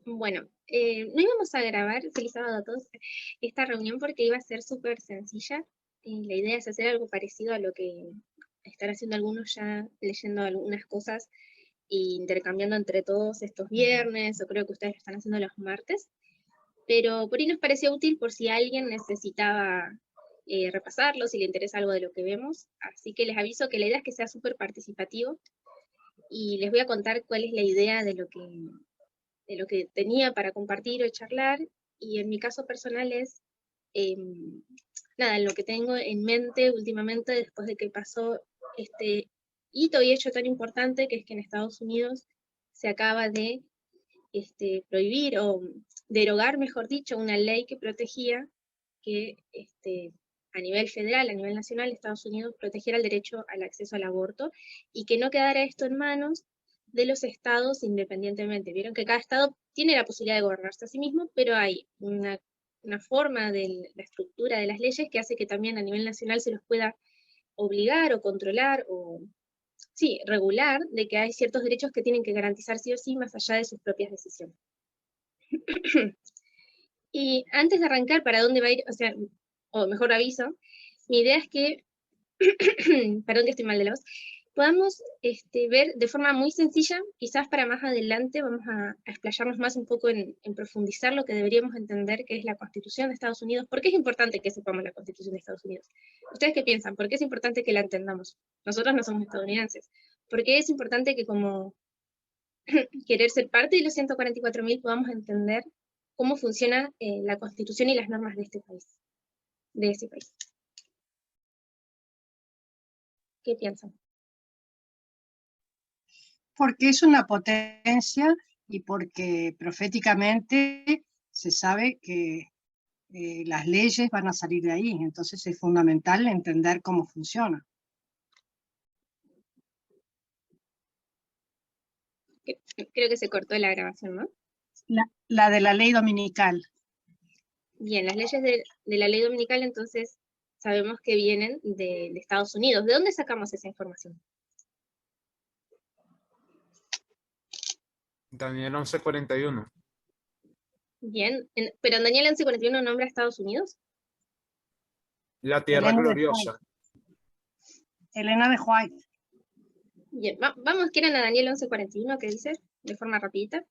Bueno, no íbamos a grabar, feliz sábado a todos, esta reunión porque iba a ser súper sencilla. La idea es hacer algo parecido a lo que están haciendo algunos ya, leyendo algunas cosas e intercambiando entre todos estos viernes, o creo que ustedes lo están haciendo los martes. Pero por ahí nos pareció útil por si alguien necesitaba repasarlo, si le interesa algo de lo que vemos. Así que les aviso que la idea es que sea súper participativo y les voy a contar cuál es la idea de lo que tenía para compartir o charlar, y en mi caso personal es, nada, lo que tengo en mente últimamente después de que pasó este hito y hecho tan importante, que es que en Estados Unidos se acaba de prohibir o derogar, mejor dicho, una ley que protegía que a nivel federal, a nivel nacional, Estados Unidos protegiera el derecho al acceso al aborto y que no quedara esto en manos de los estados independientemente. Vieron que cada estado tiene la posibilidad de gobernarse a sí mismo, pero hay una forma de la estructura de las leyes que hace que también a nivel nacional se los pueda obligar o controlar o, sí, regular, de que hay ciertos derechos que tienen que garantizar sí o sí más allá de sus propias decisiones. Y antes de arrancar para dónde va a ir, o sea, o mejor aviso, mi idea es que, perdón que estoy mal de la voz, podamos ver de forma muy sencilla, quizás para más adelante vamos a explayarnos más un poco en profundizar lo que deberíamos entender que es la Constitución de Estados Unidos. ¿Por qué es importante que sepamos la Constitución de Estados Unidos? ¿Ustedes qué piensan? ¿Por qué es importante que la entendamos? Nosotros no somos estadounidenses. ¿Por qué es importante que como querer ser parte de los 144.000 podamos entender cómo funciona la Constitución y las normas de este país, de ese país? ¿Qué piensan? Porque es una potencia y porque proféticamente se sabe que las leyes van a salir de ahí, entonces es fundamental entender cómo funciona. Creo que se cortó la grabación, ¿no? La de la ley dominical. Bien, las leyes de la ley dominical entonces sabemos que vienen de Estados Unidos. ¿De dónde sacamos esa información? Daniel 11:41. Bien, pero en Daniel 11:41 nombra a Estados Unidos. La tierra Elena gloriosa. Elena de White. Bien, vamos, ¿quieren a Daniel 11:41 que dice? De forma rapidita.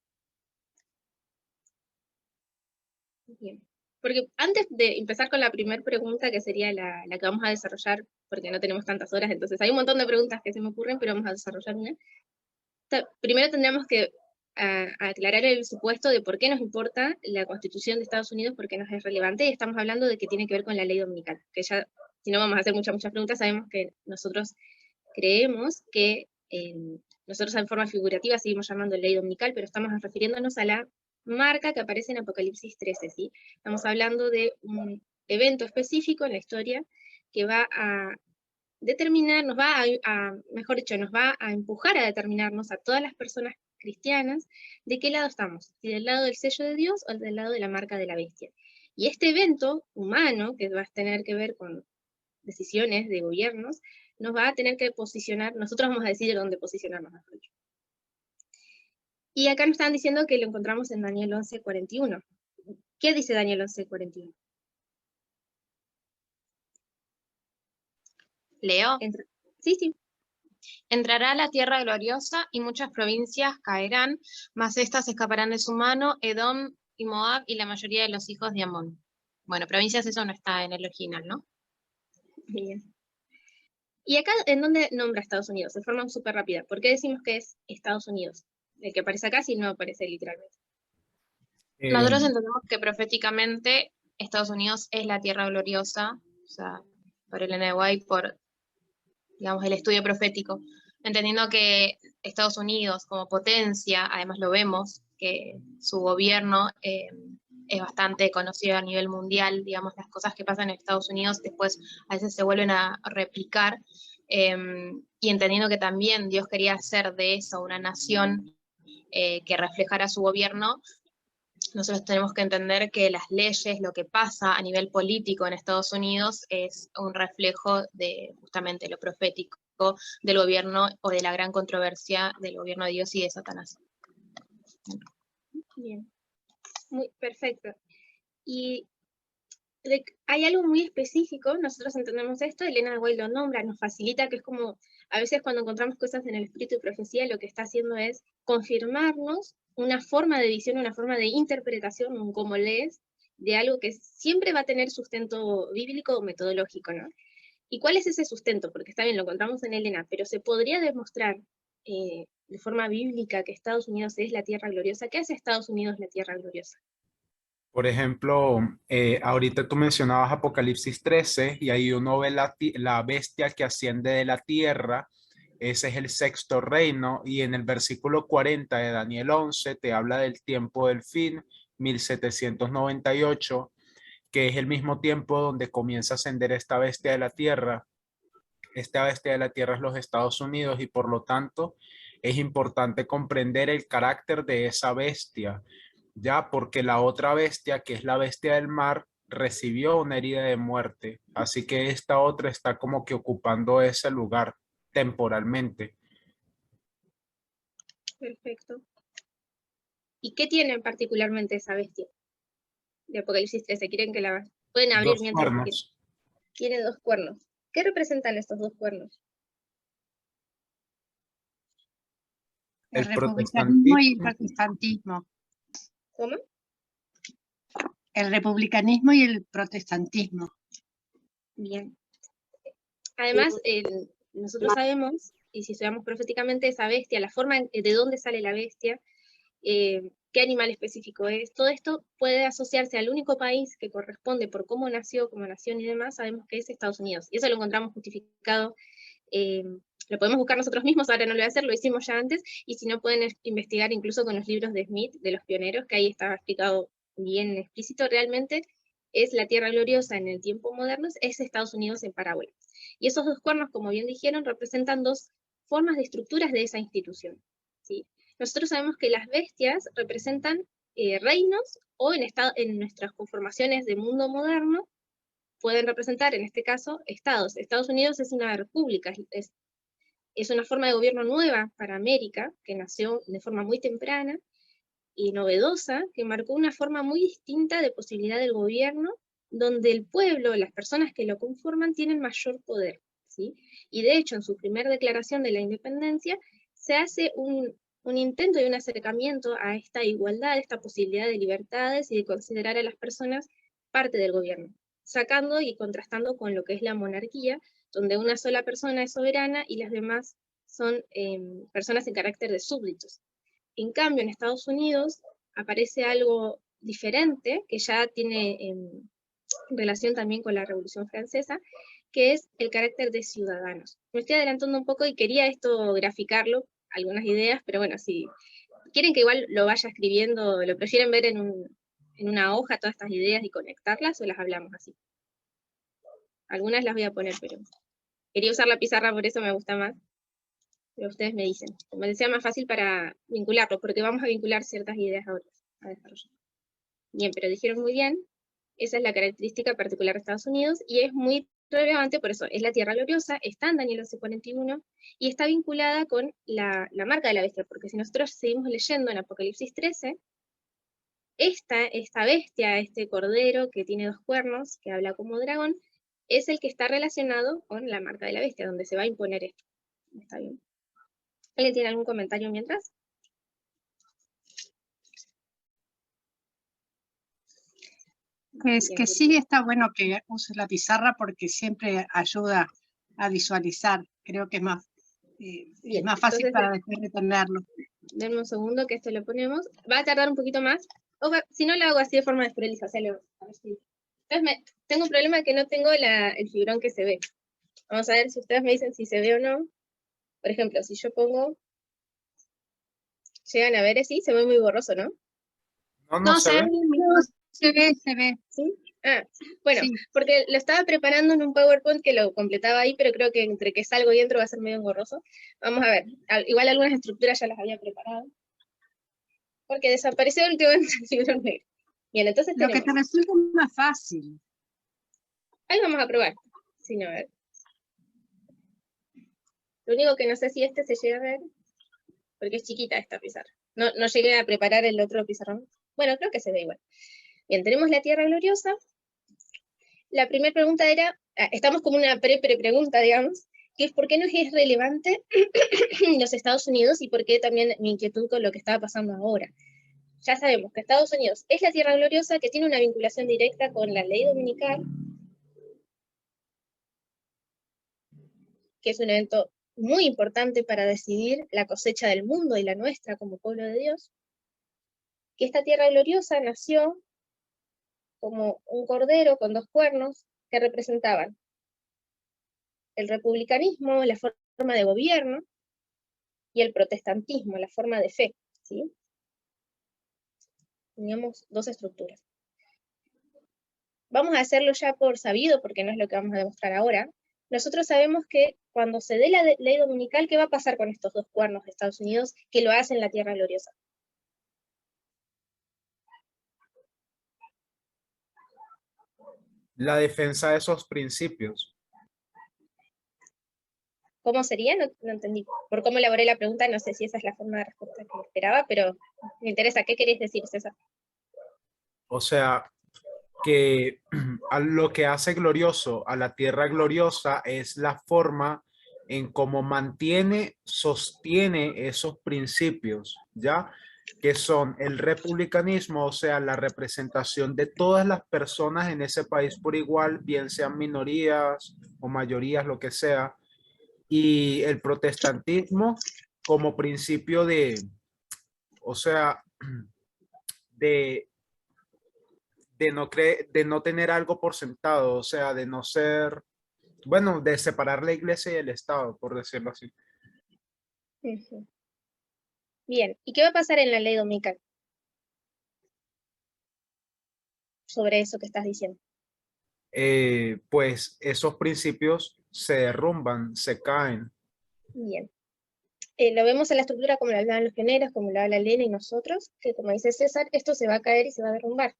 Bien. Porque antes de empezar con la primera pregunta, que sería la que vamos a desarrollar, porque no tenemos tantas horas, entonces hay un montón de preguntas que se me ocurren, pero vamos a desarrollar una. Primero tendríamos que aclarar el supuesto de por qué nos importa la Constitución de Estados Unidos, por qué nos es relevante, y estamos hablando de que tiene que ver con la ley dominical, que ya, si no vamos a hacer muchas preguntas, sabemos que nosotros creemos que nosotros en forma figurativa seguimos llamando ley dominical, pero estamos refiriéndonos a la marca que aparece en Apocalipsis 13, ¿sí? Estamos hablando de un evento específico en la historia que va a determinar, mejor dicho, nos va a empujar a determinarnos a todas las personas cristianas de qué lado estamos, si del lado del sello de Dios o del lado de la marca de la bestia. Y este evento humano, que va a tener que ver con decisiones de gobiernos, nos va a tener que posicionar, nosotros vamos a decidir dónde posicionarnos, mejor dicho. Y acá nos están diciendo que lo encontramos en Daniel 11:41. ¿Qué dice Daniel 11:41? ¿Leo? Sí. Entrará a la tierra gloriosa y muchas provincias caerán, mas estas escaparán de su mano, Edom y Moab y la mayoría de los hijos de Amón. Bueno, provincias eso no está en el original, ¿no? Bien. ¿Y acá en dónde nombra Estados Unidos? De forma súper rápida. ¿Por qué decimos que es Estados Unidos? El que aparece acá si no aparece literalmente. Nosotros entendemos que proféticamente Estados Unidos es la tierra gloriosa, o sea, por Elena de White, por, digamos, el estudio profético, entendiendo que Estados Unidos como potencia, además lo vemos, que su gobierno es bastante conocido a nivel mundial, digamos, las cosas que pasan en Estados Unidos después a veces se vuelven a replicar, y entendiendo que también Dios quería hacer de eso una nación que reflejara su gobierno. Nosotros tenemos que entender que las leyes, lo que pasa a nivel político en Estados Unidos es un reflejo de justamente lo profético del gobierno o de la gran controversia del gobierno de Dios y de Satanás. Bien. Muy perfecto. Y hay algo muy específico, nosotros entendemos esto, Elena de White lo nombra, nos facilita, que es como, a veces cuando encontramos cosas en el espíritu y profecía, lo que está haciendo es confirmarnos una forma de visión, una forma de interpretación, un cómo lees, de algo que siempre va a tener sustento bíblico o metodológico, ¿no? ¿Y cuál es ese sustento? Porque está bien, lo encontramos en Elena, pero se podría demostrar de forma bíblica que Estados Unidos es la tierra gloriosa. ¿Qué hace Estados Unidos la tierra gloriosa? Por ejemplo, ahorita tú mencionabas Apocalipsis 13 y ahí uno ve la bestia que asciende de la tierra. Ese es el sexto reino, y en el versículo 40 de Daniel 11 te habla del tiempo del fin, 1798, que es el mismo tiempo donde comienza a ascender esta bestia de la tierra. Esta bestia de la tierra es los Estados Unidos, y por lo tanto es importante comprender el carácter de esa bestia, ya porque la otra bestia, que es la bestia del mar, recibió una herida de muerte, así que esta otra está como que ocupando ese lugar temporalmente. Perfecto. ¿Y qué tiene particularmente esa bestia de Apocalipsis 13? ¿Quieren que la pueden abrir Dos mientras quieren? cuernos. Tiene dos cuernos. ¿Qué representan estos dos cuernos? El El republicanismo y el protestantismo. protestantismo. ¿Cómo? El republicanismo y el protestantismo. Bien. Además, nosotros sabemos, y si estudiamos proféticamente, esa bestia, la forma de dónde sale la bestia, qué animal específico es, todo esto puede asociarse al único país que corresponde por cómo nació, como nación y demás, sabemos que es Estados Unidos. Y eso lo encontramos justificado, lo podemos buscar nosotros mismos, ahora no lo voy a hacer, lo hicimos ya antes, y si no pueden investigar incluso con los libros de Smith, de los pioneros, que ahí estaba explicado bien explícito, realmente es la tierra gloriosa en el tiempo moderno, es Estados Unidos en parábola. Y esos dos cuernos, como bien dijeron, representan dos formas de estructuras de esa institución, ¿sí? Nosotros sabemos que las bestias representan reinos, o en nuestras conformaciones de mundo moderno, pueden representar, en este caso, estados. Estados Unidos es una república, es una forma de gobierno nueva para América, que nació de forma muy temprana y novedosa, que marcó una forma muy distinta de posibilidad del gobierno, donde el pueblo, las personas que lo conforman, tienen mayor poder, ¿sí? Y de hecho, en su primera declaración de la independencia, se hace un intento y un acercamiento a esta igualdad, esta posibilidad de libertades y de considerar a las personas parte del gobierno, sacando y contrastando con lo que es la monarquía, donde una sola persona es soberana y las demás son personas en carácter de súbditos. En cambio, en Estados Unidos aparece algo diferente, que ya tiene relación también con la Revolución Francesa, que es el carácter de ciudadanos. Me estoy adelantando un poco y quería esto graficarlo, algunas ideas, pero bueno, si quieren que igual lo vaya escribiendo, lo prefieren ver en una hoja todas estas ideas y conectarlas, o las hablamos así. Algunas las voy a poner, pero quería usar la pizarra, por eso me gusta más. Pero ustedes me dicen, como les sea más fácil para vincularlo, porque vamos a vincular ciertas ideas a otras, a desarrollar. Bien, pero dijeron muy bien, esa es la característica particular de Estados Unidos, y es muy relevante, por eso, es la tierra gloriosa, está en Daniel 11:41, y está vinculada con la marca de la bestia, porque si nosotros seguimos leyendo en Apocalipsis 13, esta bestia, este cordero que tiene dos cuernos, que habla como dragón, es el que está relacionado con la marca de la bestia, donde se va a imponer esto. ¿Está bien? ¿Alguien tiene algún comentario mientras? Es Bien, que sí está bueno que uses la pizarra porque siempre ayuda a visualizar. Creo que es más fácil entonces, para después retenerlo. denme un segundo que esto lo ponemos. Va a tardar un poquito más. Si no lo hago así de forma desprolija, a ver si. Entonces tengo un problema que no tengo el fibrón que se ve. Vamos a ver si ustedes me dicen si se ve o no. Por ejemplo, si yo pongo, llegan a ver así, se ve muy borroso, ¿no? No se ve. Se ve. ¿Sí? Ah, bueno, Sí. porque lo estaba preparando en un PowerPoint que lo completaba ahí, pero creo que entre que salgo y entro va a ser medio borroso. Vamos a ver, igual algunas estructuras ya las había preparado. Porque desapareció últimamente el fibrón negro. Bien, entonces Lo que te resulta más fácil. ahí vamos a probar. Sí, no, a ver. Lo único que no sé si este se llega a ver, porque es chiquita esta pizarra. No llegué a preparar el otro pizarrón. Bueno, creo que se ve igual. Bien, tenemos la Tierra gloriosa. La primera pregunta era, estamos como una pre-pregunta, digamos, que es por qué no es relevante los Estados Unidos y por qué también mi inquietud con lo que estaba pasando ahora. Ya sabemos que Estados Unidos es la Tierra gloriosa, que tiene una vinculación directa con la ley dominical, que es un evento muy importante para decidir la cosecha del mundo y la nuestra como pueblo de Dios, que esta Tierra gloriosa nació como un cordero con dos cuernos que representaban el republicanismo, la forma de gobierno, y el protestantismo, la forma de fe, ¿sí? Teníamos dos estructuras. Vamos a hacerlo ya por sabido, porque no es lo que vamos a demostrar ahora. Nosotros sabemos que cuando se dé la ley dominical, ¿qué va a pasar con estos dos cuernos de Estados Unidos que lo hacen la Tierra Gloriosa? La defensa de esos principios. ¿Cómo sería? No, no entendí. Por cómo elaboré la pregunta, no sé si esa es la forma de respuesta que esperaba, pero me interesa. ¿Qué queréis decir, César? O sea, que a lo que hace glorioso a la tierra gloriosa es la forma en cómo mantiene, sostiene esos principios, ¿ya? Que son el republicanismo, o sea, la representación de todas las personas en ese país por igual, bien sean minorías o mayorías, lo que sea, y el protestantismo como principio de, o sea, de de no tener algo por sentado, o sea, de no ser, bueno, de separar la iglesia y el Estado, por decirlo así. Uh-huh. Bien, ¿y qué va a pasar en la ley dominical? Sobre eso que estás diciendo. Pues esos principios se derrumban, se caen. Bien. Lo vemos en la estructura como lo hablaban los pioneros, como lo habla Elena y nosotros, que como dice César, esto se va a caer y se va a derrumbar.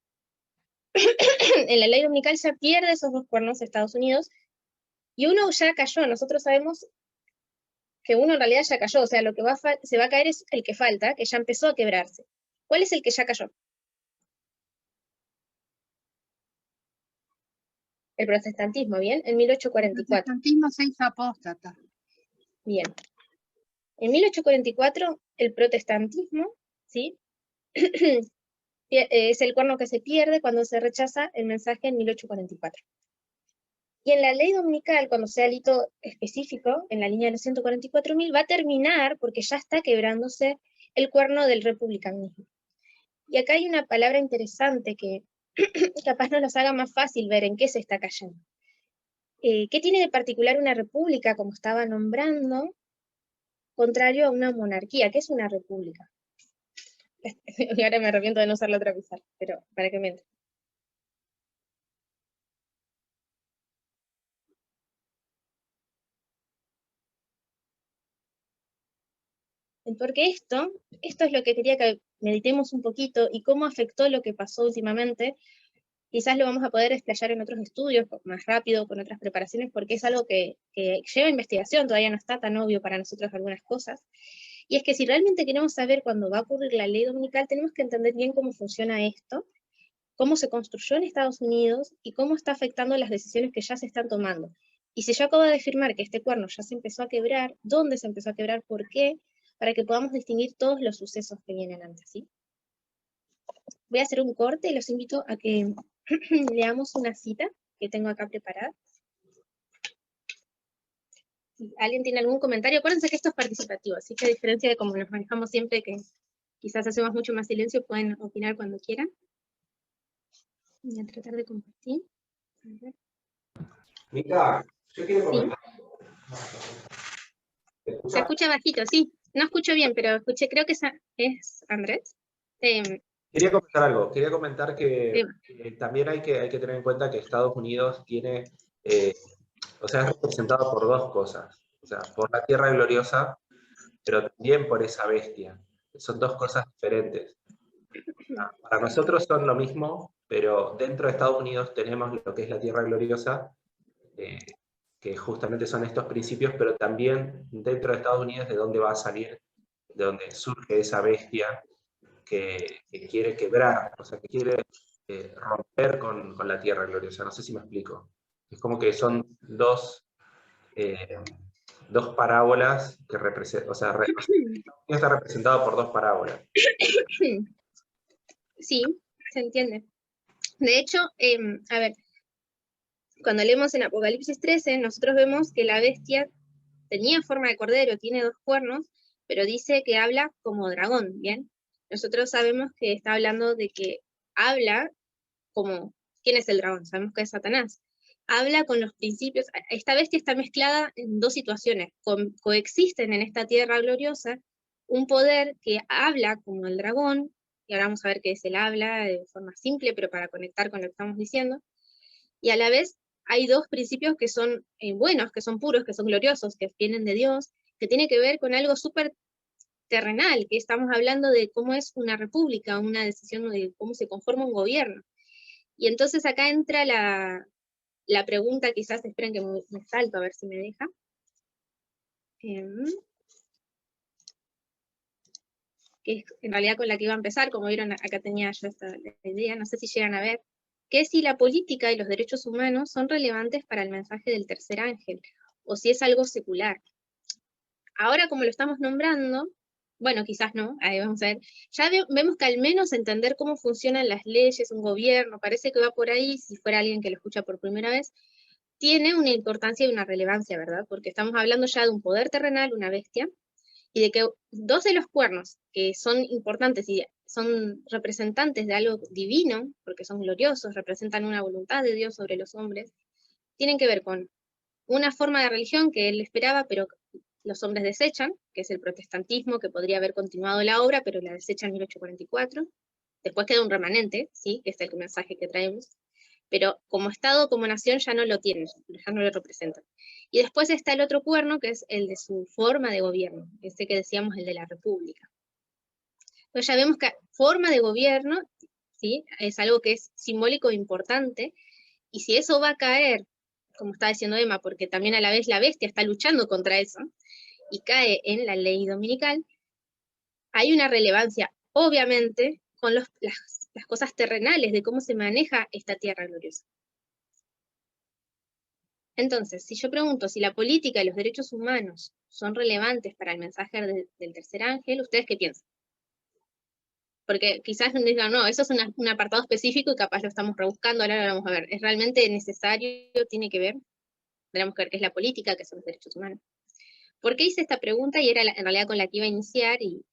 En la ley dominical ya pierde esos dos cuernos Estados Unidos, y uno ya cayó. Nosotros sabemos que uno en realidad ya cayó, o sea, lo que se va a caer es el que falta, que ya empezó a quebrarse. ¿Cuál es el que ya cayó? El protestantismo, ¿bien? En 1844. El protestantismo se hizo apóstata. Bien. En 1844, el protestantismo, ¿sí? Es el cuerno que se pierde cuando se rechaza el mensaje en 1844. Y en la ley dominical, cuando sea el hito específico, en la línea de los 144.000, va a terminar porque ya está quebrándose el cuerno del republicanismo. Y acá hay una palabra interesante que capaz nos los haga más fácil ver en qué se está cayendo. ¿Qué tiene de particular una república, como estaba nombrando, contrario a una monarquía? ¿Qué es una república? Y ahora me arrepiento de no usar la otra pizarra, pero para que me entre. Porque esto es lo que quería que meditemos un poquito y cómo afectó lo que pasó últimamente. Quizás lo vamos a poder explayar en otros estudios, más rápido, con otras preparaciones, porque es algo que lleva investigación, todavía no está tan obvio para nosotros algunas cosas. Y es que si realmente queremos saber cuándo va a ocurrir la ley dominical, tenemos que entender bien cómo funciona esto, cómo se construyó en Estados Unidos y cómo está afectando las decisiones que ya se están tomando. Y si yo acabo de afirmar que este cuerno ya se empezó a quebrar, ¿dónde se empezó a quebrar? ¿Por qué? Para que podamos distinguir todos los sucesos que vienen antes, ¿sí? Voy a hacer un corte y los invito a que leamos una cita que tengo acá preparada. Si alguien tiene algún comentario, acuérdense que esto es participativo, así que a diferencia de como nos manejamos siempre, que quizás hacemos mucho más silencio, pueden opinar cuando quieran. Voy a tratar de compartir. Mica, yo quiero comentar. Se escucha bajito, sí. No escucho bien, pero escuché, creo que es Andrés. Quería comentar algo. Quería comentar que también hay que tener en cuenta que Estados Unidos tiene, o sea, es representado por dos cosas. O sea, por la tierra gloriosa, pero también por esa bestia. Son dos cosas diferentes. Para nosotros son lo mismo, pero dentro de Estados Unidos tenemos lo que es la tierra gloriosa, que justamente son estos principios, pero también dentro de Estados Unidos de dónde va a salir, de dónde surge esa bestia, que quiere quebrar, o sea, que quiere romper con la tierra gloriosa. No sé si me explico. Es como que son dos parábolas que representan, o sea, está representado por dos parábolas. Sí, se entiende. De hecho, a ver, cuando leemos en Apocalipsis 13, nosotros vemos que la bestia tenía forma de cordero, tiene 2 cuernos, pero dice que habla como dragón, ¿bien? Nosotros sabemos que está hablando de que habla como, ¿quién es el dragón? Sabemos que es Satanás. Habla con los principios, esta bestia está mezclada en 2 situaciones, coexisten en esta tierra gloriosa un poder que habla como el dragón, y ahora vamos a ver qué es el habla de forma simple, pero para conectar con lo que estamos diciendo, y a la vez hay 2 principios que son buenos, que son puros, que son gloriosos, que vienen de Dios, que tiene que ver con algo súper terrenal, que estamos hablando de cómo es una república, una decisión de cómo se conforma un gobierno. Y entonces acá entra la pregunta, quizás esperen que me salto a ver si me deja. Que es en realidad con la que iba a empezar, como vieron acá tenía yo esta la idea, no sé si llegan a ver, que es si la política y los derechos humanos son relevantes para el mensaje del tercer ángel, o si es algo secular. Ahora como lo estamos nombrando, bueno, quizás no, ahí vamos a ver, ya vemos que al menos entender cómo funcionan las leyes, un gobierno, parece que va por ahí, si fuera alguien que lo escucha por primera vez, tiene una importancia y una relevancia, ¿verdad? Porque estamos hablando ya de un poder terrenal, una bestia, y de que 2 de los cuernos, que son importantes y son representantes de algo divino, porque son gloriosos, representan una voluntad de Dios sobre los hombres, tienen que ver con una forma de religión que él esperaba, pero los hombres desechan, que es el protestantismo, que podría haber continuado la obra, pero la desecha en 1844. Después queda un remanente, ¿sí? Que es el mensaje que traemos. Pero como Estado, como nación, ya no lo tienen, ya no lo representan. Y después está el otro cuerno, que es el de su forma de gobierno, ese que decíamos, el de la república. Entonces ya vemos que forma de gobierno, ¿sí? Es algo que es simbólico e importante, y si eso va a caer, como está diciendo Emma, porque también a la vez la bestia está luchando contra eso, y cae en la ley dominical, hay una relevancia, obviamente, con las cosas terrenales, de cómo se maneja esta tierra gloriosa. Entonces, si yo pregunto si la política y los derechos humanos son relevantes para el mensaje del tercer ángel, ¿ustedes qué piensan? Porque quizás nos digan, no, eso es un apartado específico y capaz lo estamos rebuscando, ahora lo vamos a ver. ¿Es realmente necesario? ¿Tiene que ver? Tenemos que ver qué es la política, qué son los derechos humanos. ¿Por qué hice esta pregunta? Y era en realidad con la que iba a iniciar, y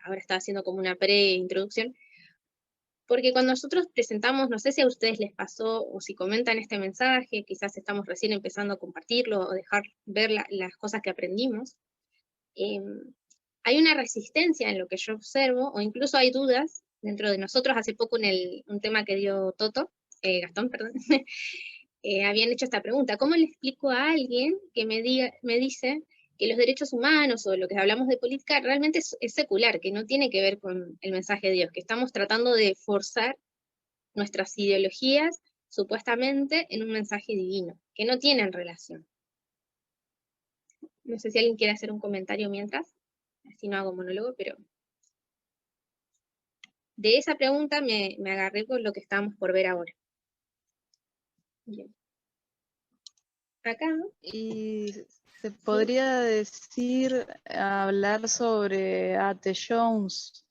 ahora estaba haciendo como una pre-introducción. Porque cuando nosotros presentamos, no sé si a ustedes les pasó, o si comentan este mensaje, quizás estamos recién empezando a compartirlo, o dejar ver las cosas que aprendimos, hay una resistencia en lo que yo observo, o incluso hay dudas dentro de nosotros. Hace poco en un tema que dio Gastón, perdón, habían hecho esta pregunta: ¿cómo le explico a alguien que me dice que los derechos humanos o lo que hablamos de política realmente es secular, que no tiene que ver con el mensaje de Dios, que estamos tratando de forzar nuestras ideologías supuestamente en un mensaje divino, que no tienen relación? No sé si alguien quiere hacer un comentario mientras, así no hago monólogo, pero de esa pregunta me agarré con lo que estamos por ver ahora. Bien. Acá, ¿no? Y se podría decir, hablar sobre A.T. Jones,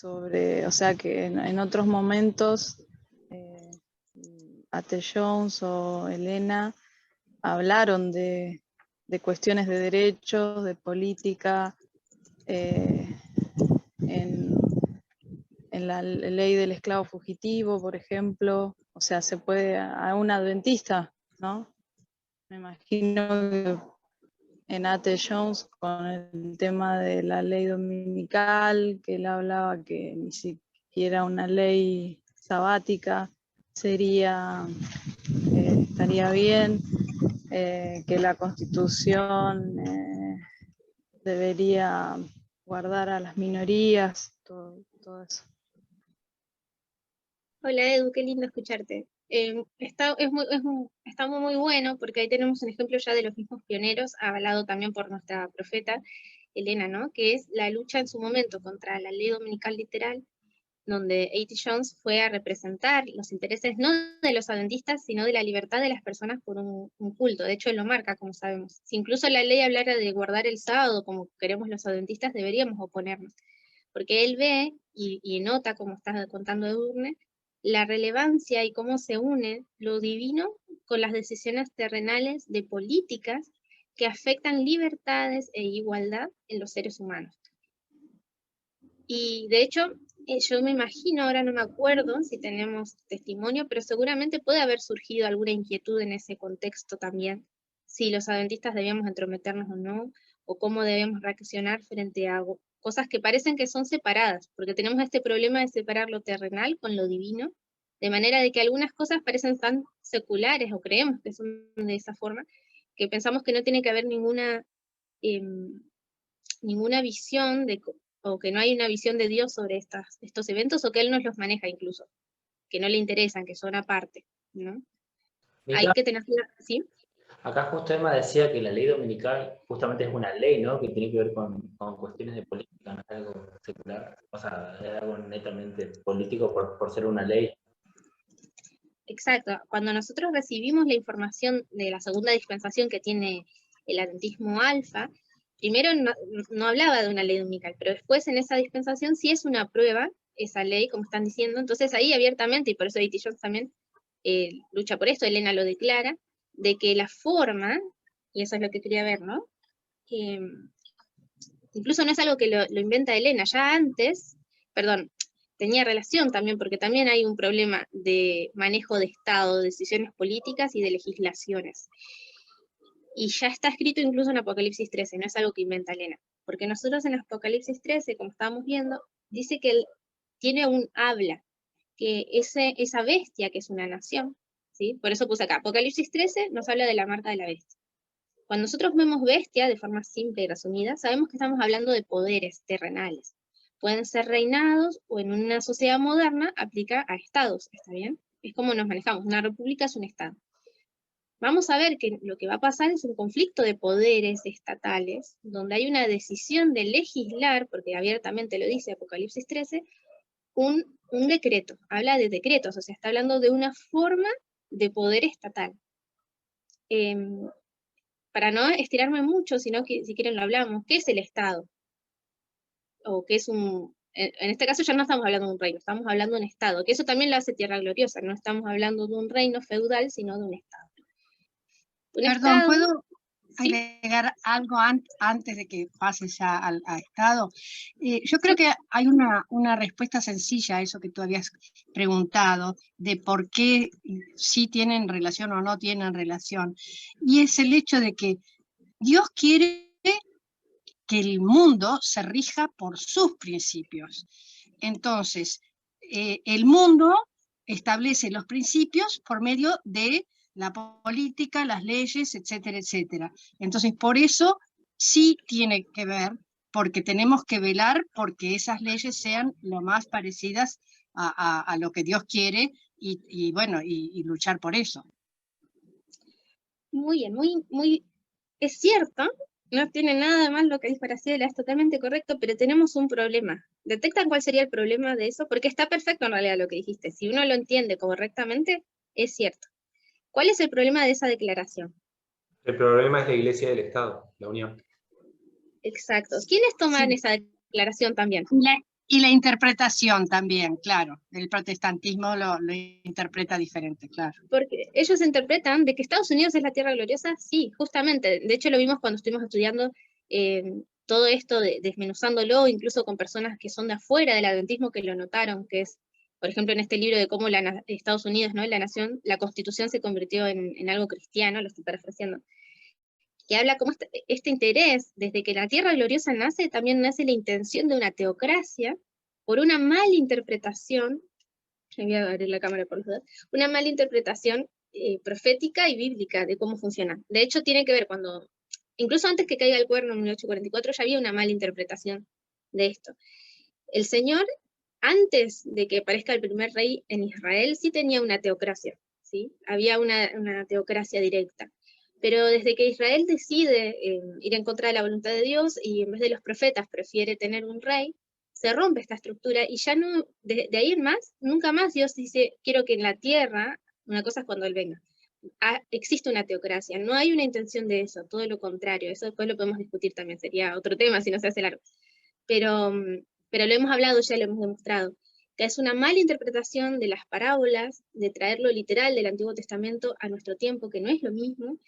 o sea que en otros momentos A.T. Jones o Elena hablaron de cuestiones de derechos, de política, en la ley del esclavo fugitivo, por ejemplo. O sea, se puede, a un adventista, ¿no? Me imagino que en A.T. Jones, con el tema de la ley dominical, que él hablaba que ni siquiera una ley sabática estaría bien, que la Constitución debería guardar a las minorías, todo eso. Hola Edu, qué lindo escucharte. Está muy bueno, porque ahí tenemos un ejemplo ya de los mismos pioneros, avalado también por nuestra profeta, Elena, ¿no? Que es la lucha en su momento contra la ley dominical literal, donde A.T. Jones fue a representar los intereses no de los adventistas, sino de la libertad de las personas por un culto. De hecho, él lo marca, como sabemos. Si incluso la ley hablara de guardar el sábado, como queremos los adventistas, deberíamos oponernos. Porque él ve y nota, como está contando Edurne, la relevancia y cómo se une lo divino con las decisiones terrenales de políticas que afectan libertades e igualdad en los seres humanos. Y de hecho, yo me imagino, ahora no me acuerdo si tenemos testimonio, pero seguramente puede haber surgido alguna inquietud en ese contexto también, si los adventistas debíamos entrometernos o no, o cómo debemos reaccionar frente a cosas que parecen que son separadas, porque tenemos este problema de separar lo terrenal con lo divino, de manera de que algunas cosas parecen tan seculares, o creemos que son de esa forma, que pensamos que no tiene que haber ninguna visión o que no hay una visión de Dios sobre estos eventos, o que Él nos los maneja incluso, que no le interesan, que son aparte, ¿no? Hay que tener cuidado, ¿sí? Acá justo Emma decía que la ley dominical justamente es una ley, ¿no? Que tiene que ver con cuestiones de política, no es algo secular, o sea, es algo netamente político por ser una ley. Exacto, cuando nosotros recibimos la información de la segunda dispensación que tiene el adventismo alfa, primero no hablaba de una ley dominical, pero después en esa dispensación sí es una prueba, esa ley, como están diciendo, entonces ahí abiertamente, y por eso A.T. Jones también lucha por esto, Elena lo declara, de que la forma, y eso es lo que quería ver, ¿no? Incluso no es algo que lo inventa Elena, ya antes, perdón, tenía relación también, porque también hay un problema de manejo de Estado, de decisiones políticas y de legislaciones. Y ya está escrito incluso en Apocalipsis 13, no es algo que inventa Elena. Porque nosotros en Apocalipsis 13, como estábamos viendo, dice que él tiene un habla, que esa bestia que es una nación, ¿sí? Por eso puse acá, Apocalipsis 13 nos habla de la marca de la bestia. Cuando nosotros vemos bestia de forma simple y resumida, sabemos que estamos hablando de poderes terrenales. Pueden ser reinados o en una sociedad moderna aplica a estados, ¿está bien? Es como nos manejamos, una república es un estado. Vamos a ver que lo que va a pasar es un conflicto de poderes estatales, donde hay una decisión de legislar, porque abiertamente lo dice Apocalipsis 13, un decreto, habla de decretos, o sea, está hablando de una forma de poder estatal. Para no estirarme mucho, sino que si quieren lo hablamos, ¿qué es el Estado? O qué es en este caso ya no estamos hablando de un reino, estamos hablando de un Estado, que eso también lo hace Tierra Gloriosa, no estamos hablando de un reino feudal, sino de un Estado. Perdón, ¿puedo ¿sí? agregar algo antes de que pase ya al Estado? Yo creo que hay una respuesta sencilla a eso que tú habías preguntado, de por qué sí tienen relación o no tienen relación, y es el hecho de que Dios quiere que el mundo se rija por sus principios. Entonces, el mundo establece los principios por medio de la política, las leyes, etcétera, etcétera. Entonces, por eso sí tiene que ver, porque tenemos que velar porque esas leyes sean lo más parecidas a lo que Dios quiere y bueno, y luchar por eso. Muy bien, es cierto, no tiene nada más lo que dijo Graciela, es totalmente correcto, pero tenemos un problema. ¿Detectan cuál sería el problema de eso? Porque está perfecto en realidad lo que dijiste. Si uno lo entiende correctamente, es cierto. ¿Cuál es el problema de esa declaración? El problema es la Iglesia del Estado, la Unión. Exacto. ¿Quiénes toman Sí. esa declaración también? Y la interpretación también, claro. El protestantismo lo interpreta diferente, claro. Porque ellos interpretan de que Estados Unidos es la tierra gloriosa, sí, justamente. De hecho, lo vimos cuando estuvimos estudiando todo esto, desmenuzándolo, incluso con personas que son de afuera del adventismo que lo notaron, que es, por ejemplo, en este libro de cómo Estados Unidos, ¿no? La nación, la constitución se convirtió en algo cristiano, lo estoy parafraseando, que habla como este interés, desde que la tierra gloriosa nace, también nace la intención de una teocracia por una mala interpretación, voy a abrir la cámara por los dos, una mala interpretación profética y bíblica de cómo funciona. De hecho, tiene que ver cuando, incluso antes que caiga el cuerno en 1844, ya había una mala interpretación de esto. El Señor, antes de que aparezca el primer rey en Israel, sí tenía una teocracia, ¿sí? Había una teocracia directa. Pero desde que Israel decide ir en contra de la voluntad de Dios y en vez de los profetas prefiere tener un rey, se rompe esta estructura y ya no, de ahí en más, nunca más Dios dice, quiero que en la tierra, una cosa es cuando Él venga, existe una teocracia, no hay una intención de eso, todo lo contrario, eso después lo podemos discutir también, sería otro tema si no se hace largo. Pero lo hemos hablado ya, lo hemos demostrado, que es una mala interpretación de las parábolas, de traerlo literal del Antiguo Testamento a nuestro tiempo, que no es lo mismo,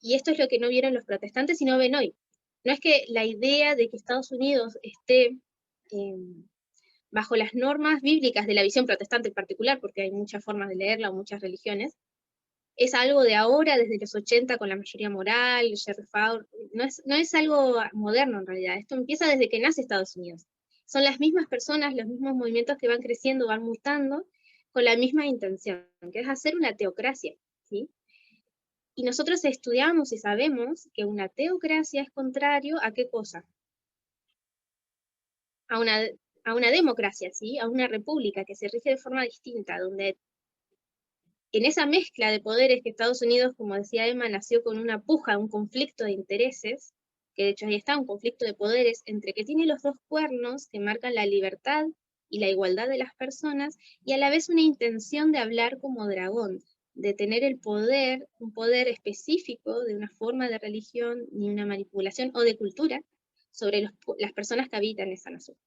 y esto es lo que no vieron los protestantes y no ven hoy. No es que la idea de que Estados Unidos esté bajo las normas bíblicas de la visión protestante en particular, porque hay muchas formas de leerla o muchas religiones, es algo de ahora, desde los 80 con la mayoría moral, Jerry Fowler, no es algo moderno en realidad, esto empieza desde que nace Estados Unidos. Son las mismas personas, los mismos movimientos que van creciendo, van mutando, con la misma intención, que es hacer una teocracia, ¿sí? Y nosotros estudiamos y sabemos que una teocracia es contrario a ¿qué cosa? A una democracia, ¿sí? A una república que se rige de forma distinta, donde en esa mezcla de poderes que Estados Unidos, como decía Emma, nació con una puja, un conflicto de intereses, que de hecho ahí está un conflicto de poderes entre que tiene los dos cuernos que marcan la libertad y la igualdad de las personas, y a la vez una intención de hablar como dragón, de tener el poder, un poder específico de una forma de religión, ni una manipulación o de cultura, sobre las personas que habitan esa nación.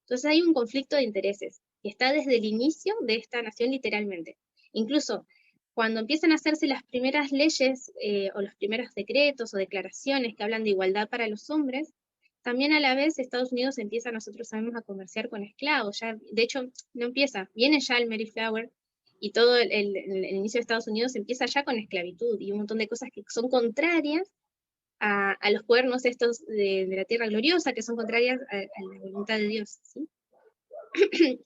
Entonces hay un conflicto de intereses, que está desde el inicio de esta nación literalmente. Incluso cuando empiezan a hacerse las primeras leyes o los primeros decretos o declaraciones que hablan de igualdad para los hombres, también a la vez Estados Unidos empieza, nosotros sabemos, a comerciar con esclavos. Ya, de hecho, no empieza, viene ya el Mayflower y todo el inicio de Estados Unidos empieza ya con esclavitud y un montón de cosas que son contrarias a los cuernos estos de la tierra gloriosa, que son contrarias a la voluntad de Dios, ¿sí?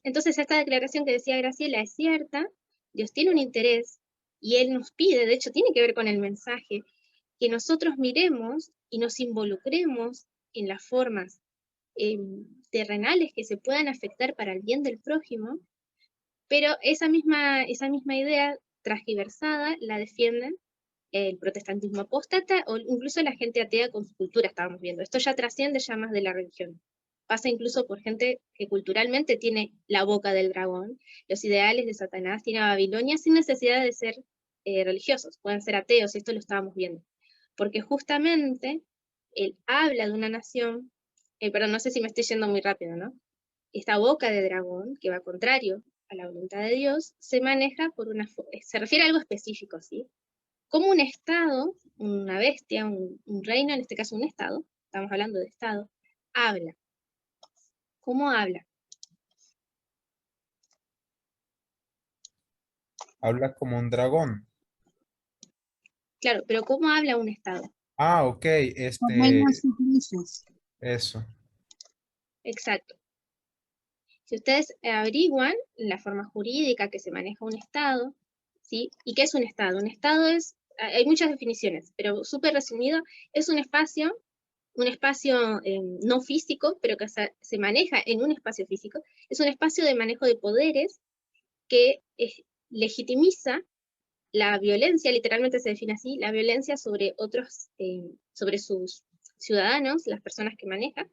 Entonces esta declaración que decía Graciela es cierta, Dios tiene un interés, y Él nos pide, de hecho tiene que ver con el mensaje, que nosotros miremos y nos involucremos en las formas terrenales que se puedan afectar para el bien del prójimo, pero esa misma idea transgiversada la defienden el protestantismo apóstata o incluso la gente atea con su cultura, estábamos viendo. Esto ya trasciende ya más de la religión. Pasa incluso por gente que culturalmente tiene la boca del dragón, los ideales de Satanás, tiene a Babilonia sin necesidad de ser religiosos, pueden ser ateos, y esto lo estábamos viendo. Porque justamente él habla de una nación, perdón, no sé si me estoy yendo muy rápido, ¿no? Esta boca de dragón, que va contrario a la voluntad de Dios, se maneja por se refiere a algo específico, ¿sí? Como un estado, una bestia, un reino, en este caso un estado, estamos hablando de estado, habla. ¿Cómo habla? Habla como un dragón. Claro, pero ¿cómo habla un estado? Ah, ok, eso. Exacto. Si ustedes averiguan la forma jurídica que se maneja un estado, ¿sí? ¿Y qué es un estado? Un estado es, hay muchas definiciones, pero súper resumido, es un espacio no físico, pero que se maneja en un espacio físico, es un espacio de manejo de poderes que legitimiza la violencia, literalmente se define así, la violencia sobre otros, sobre sus ciudadanos, las personas que maneja,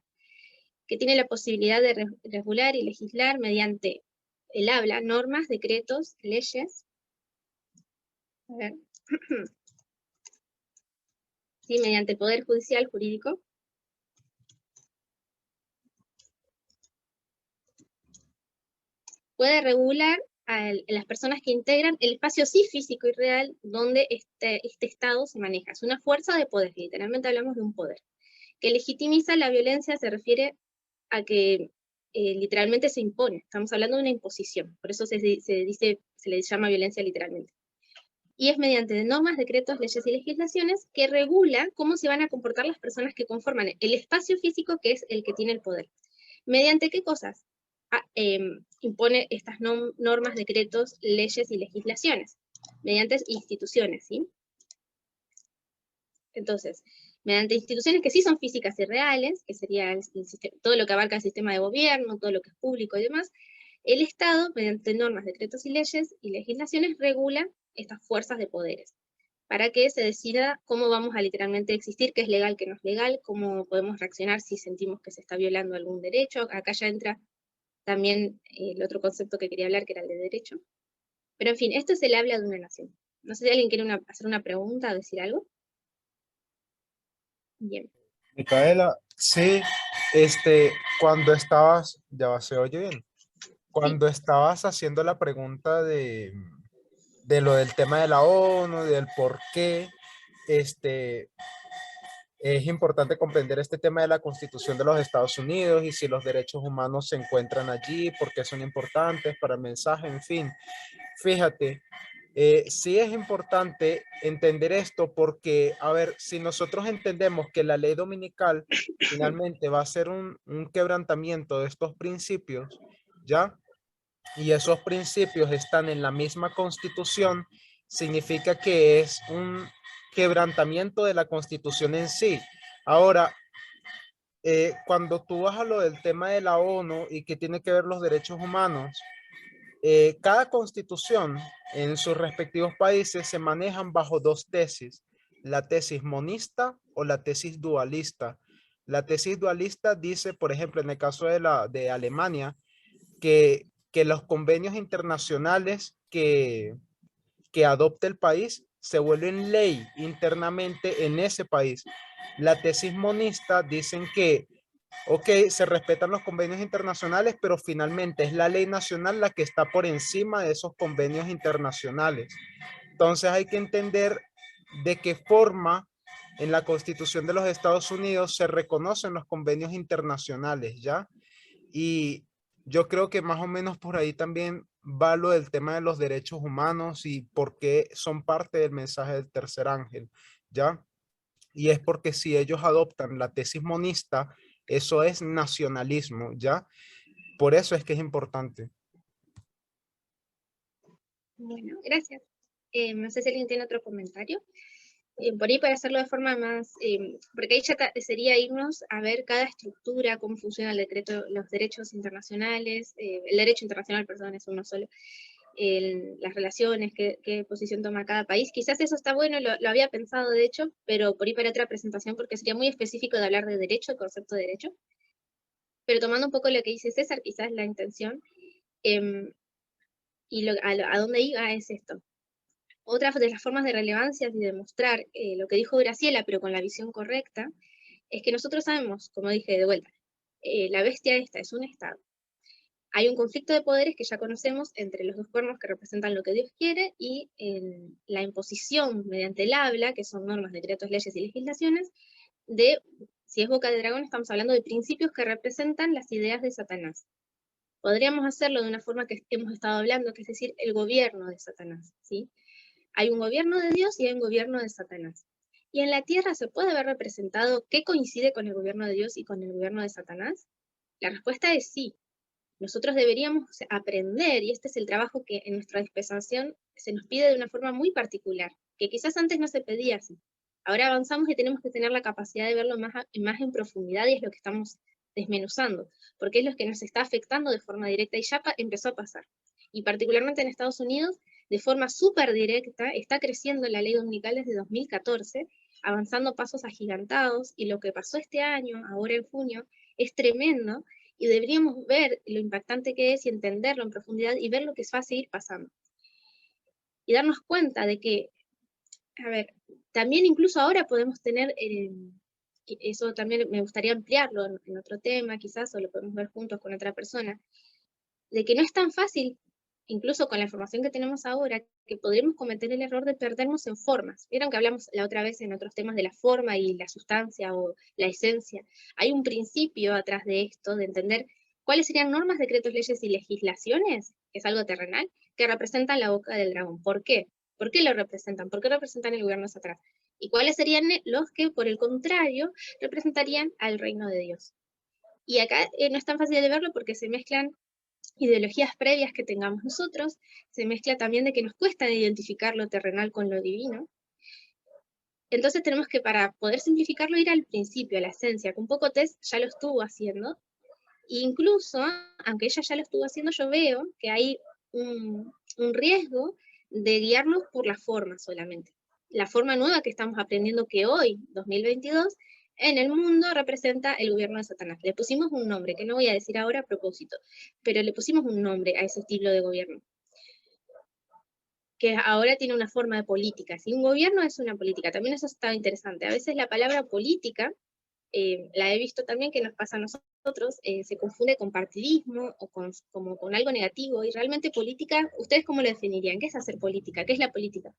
que tiene la posibilidad de regular y legislar mediante el habla, normas, decretos, leyes. A ver. Sí, mediante el poder judicial, jurídico. Puede regular a las personas que integran el espacio sí físico y real donde este estado se maneja. Es una fuerza de poder, literalmente hablamos de un poder. Que legitimiza la violencia se refiere a que literalmente se impone. Estamos hablando de una imposición, por eso se le llama violencia literalmente. Y es mediante normas, decretos, leyes y legislaciones que regula cómo se van a comportar las personas que conforman el espacio físico, que es el que tiene el poder. ¿Mediante qué cosas? Impone estas normas, decretos, leyes y legislaciones, mediante instituciones, ¿sí? Entonces, mediante instituciones que sí son físicas y reales, que sería todo lo que abarca el sistema de gobierno, todo lo que es público y demás, el Estado, mediante normas, decretos y leyes y legislaciones, regula estas fuerzas de poderes. para que se decida cómo vamos a literalmente existir, qué es legal, qué no es legal, cómo podemos reaccionar si sentimos que se está violando algún derecho. Acá ya entra también el otro concepto que quería hablar, que era el de derecho. Pero en fin, esto es el habla de una nación. No sé si alguien quiere hacer una pregunta o decir algo. Bien. Micaela, sí, cuando estabas, ya va, se oye bien. Cuando estabas haciendo la pregunta de lo del tema de la ONU, del por qué, es importante comprender este tema de la Constitución de los Estados Unidos y si los derechos humanos se encuentran allí, por qué son importantes para el mensaje, en fin. Fíjate, sí es importante entender esto porque, a ver, si nosotros entendemos que la ley dominical finalmente va a ser un quebrantamiento de estos principios, ¿ya? Y esos principios están en la misma Constitución, significa que es un quebrantamiento de la Constitución en sí. Ahora, cuando tú vas a lo del tema de la ONU y que tiene que ver los derechos humanos, cada constitución en sus respectivos países se manejan bajo dos tesis, la tesis monista o la tesis dualista. La tesis dualista dice, por ejemplo, en el caso de Alemania, que los convenios internacionales que adopte el país se vuelven ley internamente en ese país. La tesis monista dicen que, ok, se respetan los convenios internacionales, pero finalmente es la ley nacional la que está por encima de esos convenios internacionales. Entonces hay que entender de qué forma en la Constitución de los Estados Unidos se reconocen los convenios internacionales, ¿ya? Y yo creo que más o menos por ahí también va lo del tema de los derechos humanos y por qué son parte del mensaje del tercer ángel, ¿ya? Y es porque si ellos adoptan la tesis monista, eso es nacionalismo, ¿ya? Por eso es que es importante. Bueno, gracias. No sé si alguien tiene otro comentario. Por ahí para hacerlo de forma más, porque ahí ya sería irnos a ver cada estructura, cómo funciona el decreto, los derechos internacionales, el derecho internacional, perdón, es uno solo, las relaciones, qué posición toma cada país. Quizás eso está bueno, lo había pensado de hecho, pero por ahí para otra presentación, porque sería muy específico de hablar de derecho, el concepto de derecho. Pero tomando un poco lo que dice César, quizás la intención, y a dónde iba es esto. Otra de las formas de relevancia y de demostrar lo que dijo Graciela, pero con la visión correcta, es que nosotros sabemos, como dije de vuelta, la bestia esta es un Estado. Hay un conflicto de poderes que ya conocemos entre los dos cuernos que representan lo que Dios quiere y la imposición mediante el habla, que son normas, decretos, leyes y legislaciones, de, si es boca de dragón, estamos hablando de principios que representan las ideas de Satanás. Podríamos hacerlo de una forma que hemos estado hablando, que es decir, el gobierno de Satanás, ¿sí? Hay un gobierno de Dios y hay un gobierno de Satanás. Y en la tierra se puede ver representado qué coincide con el gobierno de Dios y con el gobierno de Satanás. La respuesta es sí. Nosotros deberíamos aprender, y este es el trabajo que en nuestra dispensación se nos pide de una forma muy particular, que quizás antes no se pedía así. Ahora avanzamos y tenemos que tener la capacidad de verlo más en profundidad, y es lo que estamos desmenuzando, porque es lo que nos está afectando de forma directa y ya empezó a pasar. Y particularmente en Estados Unidos, de forma súper directa, está creciendo la ley dominical desde 2014, avanzando pasos agigantados, y lo que pasó este año, ahora en junio, es tremendo, y deberíamos ver lo impactante que es y entenderlo en profundidad y ver lo que va a seguir pasando. Y darnos cuenta de que, a ver, también incluso ahora podemos tener, eso también me gustaría ampliarlo en otro tema quizás, o lo podemos ver juntos con otra persona, de que no es tan fácil, incluso con la información que tenemos ahora, que podremos cometer el error de perdernos en formas. Vieron que hablamos la otra vez en otros temas de la forma y la sustancia o la esencia. Hay un principio atrás de esto, de entender cuáles serían normas, decretos, leyes y legislaciones, que es algo terrenal, que representan la boca del dragón. ¿Por qué? ¿Por qué lo representan? ¿Por qué representan el gobierno hacia atrás? ¿Y cuáles serían los que, por el contrario, representarían al reino de Dios? Y acá no es tan fácil de verlo porque se mezclan ideologías previas que tengamos nosotros, se mezcla también de que nos cuesta identificar lo terrenal con lo divino. Entonces tenemos que, para poder simplificarlo, ir al principio, a la esencia, que un poco Tess ya lo estuvo haciendo, e incluso, aunque ella ya lo estuvo haciendo, yo veo que hay un riesgo de guiarnos por la forma solamente. la forma nueva que estamos aprendiendo que hoy, 2022, en el mundo representa el gobierno de Satanás. Le pusimos un nombre, que no voy a decir ahora a propósito, pero le pusimos un nombre a ese estilo de gobierno, que ahora tiene una forma de política. Si un gobierno es una política, también eso está interesante. A veces la palabra política, la he visto también que nos pasa a nosotros, se confunde con partidismo o como con algo negativo, y realmente política, ¿ustedes cómo lo definirían? ¿Qué es hacer política? ¿Qué es la política?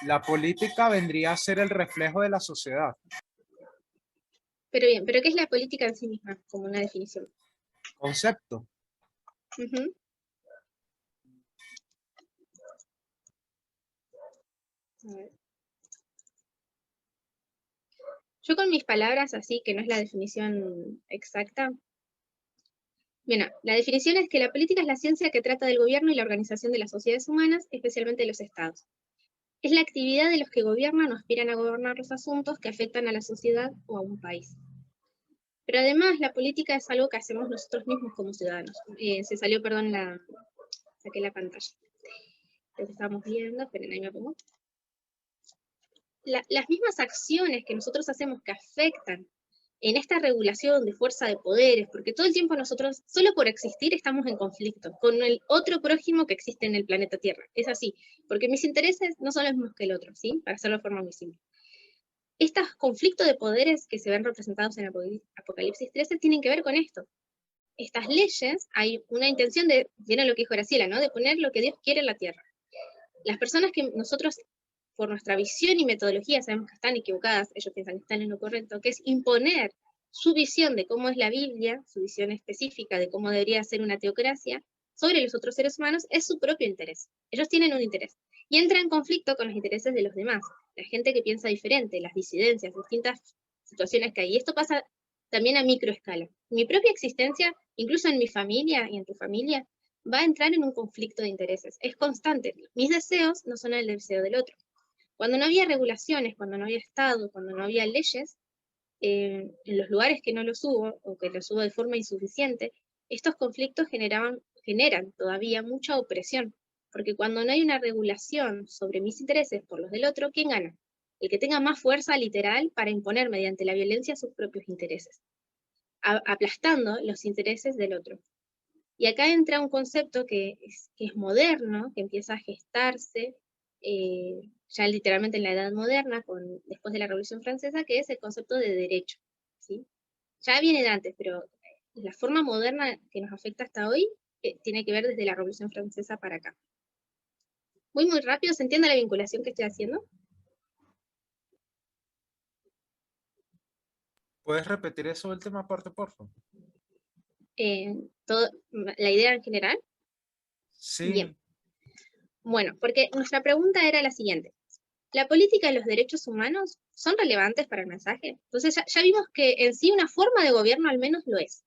La política vendría a ser el reflejo de la sociedad. Pero bien, ¿pero qué es la política en sí misma, como una definición? Concepto. Uh-huh. A ver. Yo con mis palabras, así que no es la definición exacta. Bien, la definición es que la política es la ciencia que trata del gobierno y la organización de las sociedades humanas, especialmente de los estados. Es la actividad de los que gobiernan o aspiran a gobernar los asuntos que afectan a la sociedad o a un país. Pero además la política es algo que hacemos nosotros mismos como ciudadanos. Saqué la pantalla. Lo que estábamos viendo, esperen, ahí me pongo. Las mismas acciones que nosotros hacemos que afectan en esta regulación de fuerza de poderes, porque todo el tiempo nosotros, solo por existir, estamos en conflicto con el otro prójimo que existe en el planeta Tierra. Es así, porque mis intereses no son los mismos que el otro, ¿sí? Para hacerlo de forma muy simple. Estos conflictos de poderes que se ven representados en Apocalipsis 13 tienen que ver con esto. Estas leyes, hay una intención de, viene lo que dijo Graciela, ¿no? De poner lo que Dios quiere en la Tierra. Las personas que nosotros, por nuestra visión y metodología, sabemos que están equivocadas, ellos piensan que están en lo correcto, que es imponer su visión de cómo es la Biblia, su visión específica de cómo debería ser una teocracia, sobre los otros seres humanos, es su propio interés. Ellos tienen un interés. Y entra en conflicto con los intereses de los demás, la gente que piensa diferente, las disidencias, distintas situaciones que hay. Y esto pasa también a microescala. Mi propia existencia, incluso en mi familia y en tu familia, va a entrar en un conflicto de intereses. Es constante. Mis deseos no son el deseo del otro. Cuando no había regulaciones, cuando no había Estado, cuando no había leyes, en los lugares que no los hubo, o que los hubo de forma insuficiente, estos conflictos generan todavía mucha opresión, porque cuando no hay una regulación sobre mis intereses por los del otro, ¿quién gana? El que tenga más fuerza literal para imponer mediante la violencia sus propios intereses, aplastando los intereses del otro. Y acá entra un concepto que es moderno, que empieza a gestarse ya literalmente en la Edad Moderna, después de la Revolución Francesa, que es el concepto de derecho, ¿sí? Ya viene de antes, pero la forma moderna que nos afecta hasta hoy tiene que ver desde la Revolución Francesa para acá. Muy rápido, ¿se entiende la vinculación que estoy haciendo? ¿Puedes repetir eso del tema aparte, por favor? La idea en general. Sí. Bien. Bueno, porque nuestra pregunta era la siguiente. ¿La política y los derechos humanos son relevantes para el mensaje? Entonces ya vimos que en sí una forma de gobierno al menos lo es.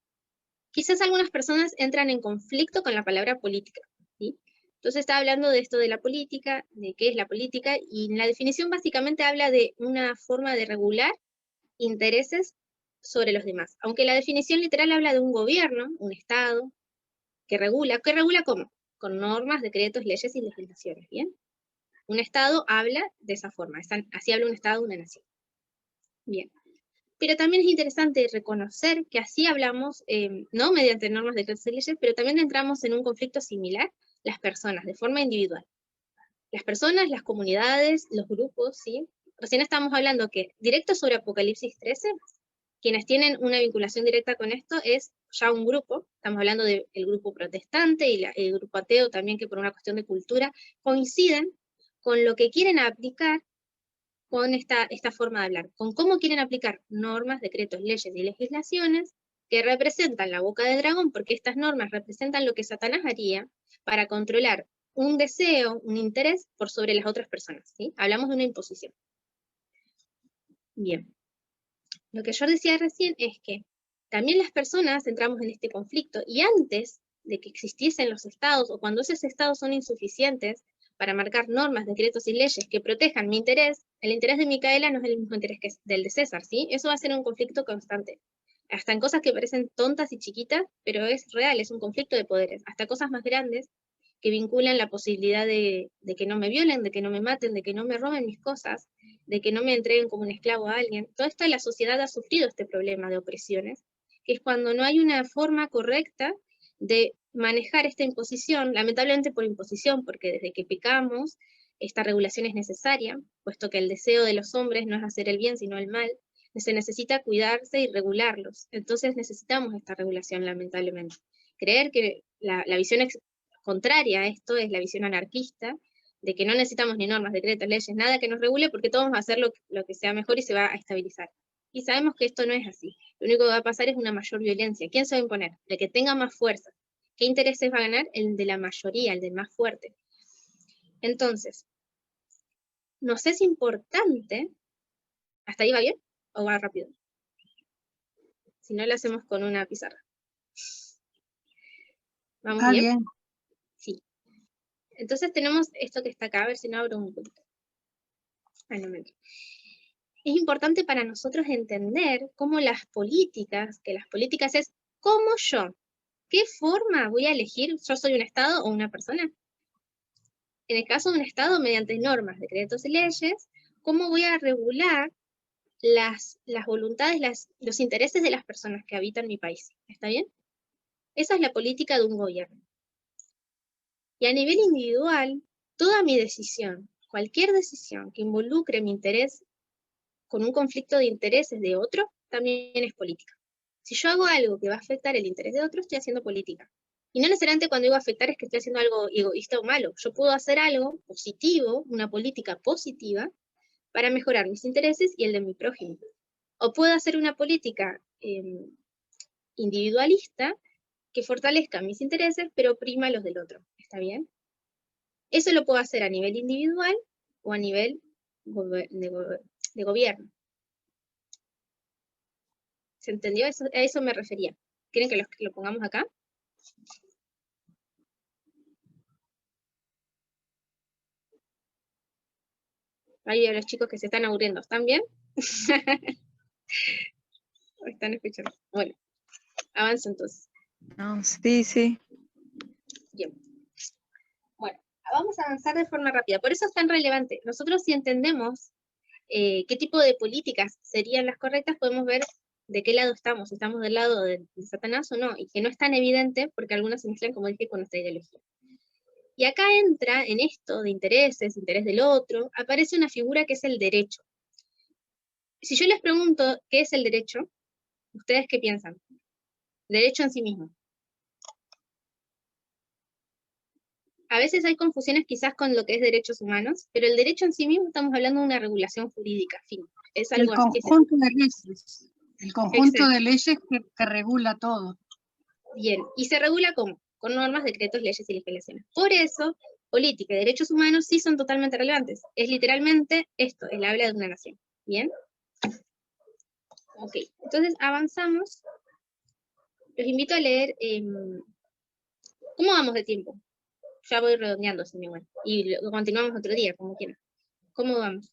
Quizás algunas personas entran en conflicto con la palabra política, ¿sí? Entonces está hablando de esto de la política, de qué es la política, y la definición básicamente habla de una forma de regular intereses sobre los demás. Aunque la definición literal habla de un gobierno, un Estado, que regula ¿cómo? Con normas, decretos, leyes y legislaciones, ¿bien? Un Estado habla de esa forma, así habla un Estado, una nación. Bien. Pero también es interesante reconocer que así hablamos, no mediante normas, decretos y leyes, pero también entramos en un conflicto similar, las personas, de forma individual. Las personas, las comunidades, los grupos, ¿sí? Recién estábamos hablando que, directo sobre Apocalipsis 13, quienes tienen una vinculación directa con esto es ya un grupo, estamos hablando del grupo protestante y el grupo ateo también, que por una cuestión de cultura coinciden con lo que quieren aplicar con esta forma de hablar, con cómo quieren aplicar normas, decretos, leyes y legislaciones que representan la boca del dragón, porque estas normas representan lo que Satanás haría para controlar un deseo, un interés por sobre las otras personas, ¿sí? Hablamos de una imposición. Bien. Lo que yo decía recién es que también las personas entramos en este conflicto, y antes de que existiesen los estados, o cuando esos estados son insuficientes para marcar normas, decretos y leyes que protejan mi interés, el interés de Micaela no es el mismo interés que del de César, ¿sí? Eso va a ser un conflicto constante. hasta en cosas que parecen tontas y chiquitas, pero es real, es un conflicto de poderes, hasta cosas más grandes que vinculan la posibilidad de que no me violen, de que no me maten, de que no me roben mis cosas, de que no me entreguen como un esclavo a alguien. Todo esto la sociedad ha sufrido este problema de opresiones, que es cuando no hay una forma correcta de manejar esta imposición, lamentablemente por imposición, porque desde que pecamos, esta regulación es necesaria, puesto que el deseo de los hombres no es hacer el bien, sino el mal, se necesita cuidarse y regularlos. Entonces necesitamos esta regulación, lamentablemente. Creer que la visión contraria a esto es la visión anarquista, de que no necesitamos ni normas, decretos, leyes, nada que nos regule, porque todos vamos a hacer lo que sea mejor y se va a estabilizar. Y sabemos que esto no es así. Lo único que va a pasar es una mayor violencia. ¿Quién se va a imponer? El que tenga más fuerza. ¿Qué intereses va a ganar? El de la mayoría, el del más fuerte. Entonces, nos es importante, ¿hasta ahí va bien? ¿O va rápido? Si no, lo hacemos con una pizarra. ¿Vamos bien? Bien. Sí. Entonces tenemos esto que está acá, a ver si no abro un poquito. No me entro. Es importante para nosotros entender cómo las políticas, que las políticas es cómo yo, ¿qué forma voy a elegir? ¿Yo soy un Estado o una persona? En el caso de un Estado, mediante normas, decretos y leyes, ¿cómo voy a regular las voluntades, los intereses de las personas que habitan mi país? ¿Está bien? Esa es la política de un gobierno. Y a nivel individual, toda mi decisión, cualquier decisión que involucre mi interés con un conflicto de intereses de otro, también es política. Si yo hago algo que va a afectar el interés de otro, estoy haciendo política. Y no necesariamente cuando digo afectar es que estoy haciendo algo egoísta o malo. Yo puedo hacer algo positivo, una política positiva, para mejorar mis intereses y el de mi prójimo. O puedo hacer una política individualista que fortalezca mis intereses, pero oprima los del otro. ¿Está bien? Eso lo puedo hacer a nivel individual o a nivel de gobierno. ¿Se entendió? A eso me refería. ¿Quieren que lo pongamos acá? Ahí a los chicos que se están aburriendo. ¿Están bien? ¿Están escuchando? Bueno, avanzo entonces. No, sí, sí. Bien. Bueno, vamos a avanzar de forma rápida. Por eso es tan relevante. Nosotros si entendemos qué tipo de políticas serían las correctas, podemos ver de qué lado estamos, si estamos del lado de Satanás o no, y que no es tan evidente porque algunas se mezclan, como dije, con nuestra ideología. Y acá entra en esto de intereses, interés del otro, aparece una figura que es el derecho. Si yo les pregunto qué es el derecho, ¿ustedes qué piensan? Derecho en sí mismo. A veces hay confusiones quizás con lo que es derechos humanos, pero el derecho en sí mismo estamos hablando de una regulación jurídica, fin. Es algo El conjunto de leyes. El conjunto de leyes que regula todo. Bien, ¿y se regula cómo? Con normas, decretos, leyes y legislaciones. Por eso, política y derechos humanos sí son totalmente relevantes. Es literalmente esto, el habla de una nación. ¿Bien? Ok, entonces avanzamos. Los invito a leer, ¿cómo vamos de tiempo? Ya voy redondeando, si me igual. Y continuamos otro día, como quieran. ¿Cómo vamos?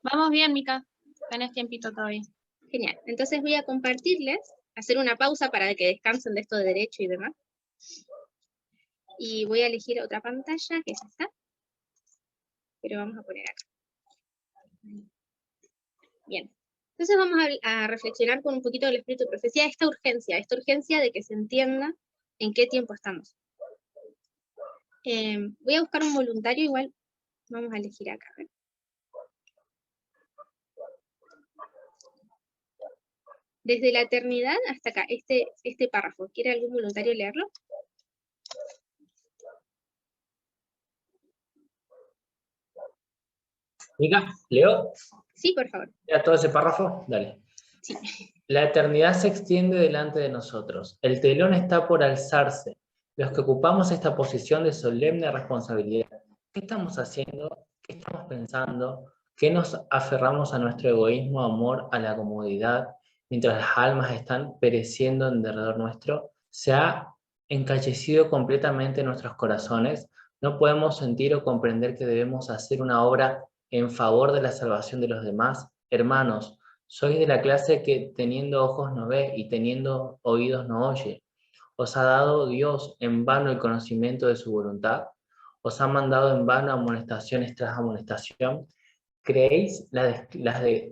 Vamos bien, Mica. Tenés tiempito todavía. Genial. Entonces voy a compartirles, hacer una pausa para que descansen de esto de derecho y demás. Y voy a elegir otra pantalla, que es esta. Pero vamos a poner acá. Bien. Entonces vamos a reflexionar con un poquito del espíritu de profecía, esta urgencia de que se entienda en qué tiempo estamos. Voy a buscar un voluntario, igual vamos a elegir acá. ¿Ver? Desde la eternidad hasta acá, este párrafo. ¿Quiere algún voluntario leerlo? Mica, ¿leo? Sí, por favor. ¿Ya todo ese párrafo? Dale. Sí. La eternidad se extiende delante de nosotros. El telón está por alzarse. Los que ocupamos esta posición de solemne responsabilidad, ¿qué estamos haciendo? ¿Qué estamos pensando? ¿Qué nos aferramos a nuestro egoísmo, amor, a la comodidad, mientras las almas están pereciendo en derredor nuestro? ¿Se ha encallecido completamente nuestros corazones? ¿No podemos sentir o comprender que debemos hacer una obra en favor de la salvación de los demás? Hermanos, Sois de la clase que teniendo ojos no ve y teniendo oídos no oye. ¿Os ha dado Dios en vano el conocimiento de su voluntad? ¿Os ha mandado en vano amonestaciones tras amonestación? ¿Creéis las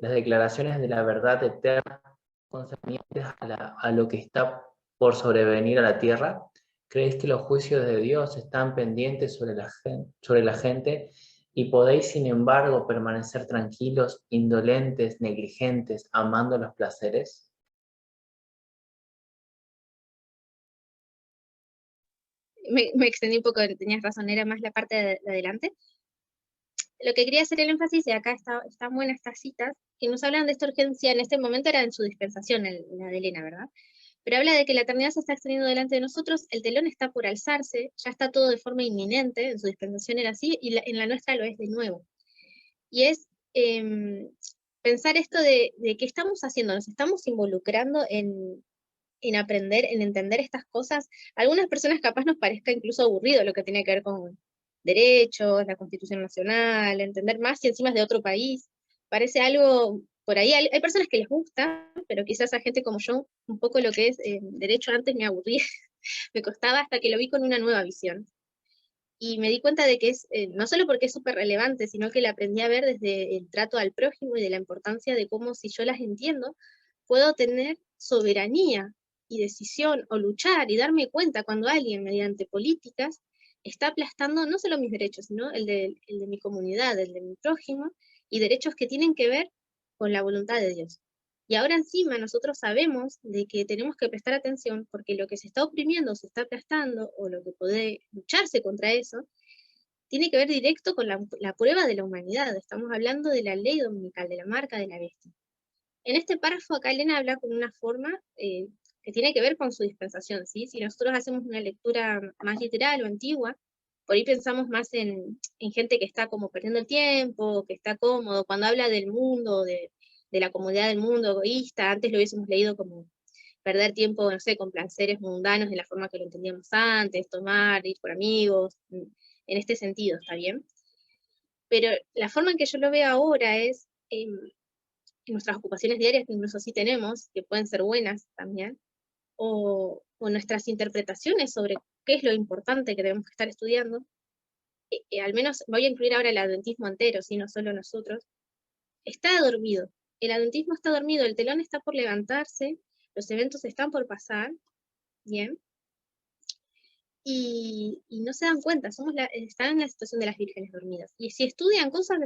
declaraciones de la verdad eterna concernientes a lo que está por sobrevenir a la tierra? ¿Creéis que los juicios de Dios están pendientes sobre la gente y podéis, sin embargo, permanecer tranquilos, indolentes, negligentes, amando los placeres? Me extendí un poco, tenías razón, era más la parte de adelante. Lo que quería hacer el énfasis, y acá están buenas estas citas, que nos hablan de esta urgencia, en este momento era en su dispensación, la de Elena, ¿verdad? Pero habla de que la eternidad se está extendiendo delante de nosotros, el telón está por alzarse, ya está todo de forma inminente, en su dispensación era así, y en la nuestra lo es de nuevo. Y es pensar esto de qué estamos haciendo, nos estamos involucrando en aprender, en entender estas cosas. A algunas personas capaz nos parezca incluso aburrido lo que tiene que ver con derechos, la Constitución Nacional, entender más si encima es de otro país. Parece algo por ahí. Hay personas que les gusta, pero quizás a gente como yo, un poco lo que es derecho antes me aburría, me costaba hasta que lo vi con una nueva visión. Y me di cuenta de que es, no solo porque es súper relevante, sino que la aprendí a ver desde el trato al prójimo y de la importancia de cómo, si yo las entiendo, puedo tener soberanía y decisión, o luchar y darme cuenta cuando alguien, mediante políticas, está aplastando no solo mis derechos, sino el de mi comunidad, el de mi prójimo, y derechos que tienen que ver con la voluntad de Dios. Y ahora encima nosotros sabemos de que tenemos que prestar atención porque lo que se está oprimiendo, se está aplastando, o lo que puede lucharse contra eso, tiene que ver directo con la prueba de la humanidad. Estamos hablando de la ley dominical, de la marca de la bestia. En este párrafo acá Elena habla con una forma que tiene que ver con su dispensación, ¿sí? Si nosotros hacemos una lectura más literal o antigua, por ahí pensamos más en gente que está como perdiendo el tiempo, que está cómodo, cuando habla del mundo, de la comodidad del mundo egoísta, antes lo hubiésemos leído como perder tiempo, no sé, con placeres mundanos de la forma que lo entendíamos antes, tomar, ir por amigos, en este sentido, ¿está bien? Pero la forma en que yo lo veo ahora es en nuestras ocupaciones diarias, que incluso sí tenemos, que pueden ser buenas también, o nuestras interpretaciones sobre qué es lo importante que tenemos que estar estudiando, al menos voy a incluir ahora el adventismo entero, si no solo nosotros, está dormido. El adventismo está dormido, el telón está por levantarse, los eventos están por pasar, ¿bien? Y no se dan cuenta, están en la situación de las vírgenes dormidas. Y si estudian cosas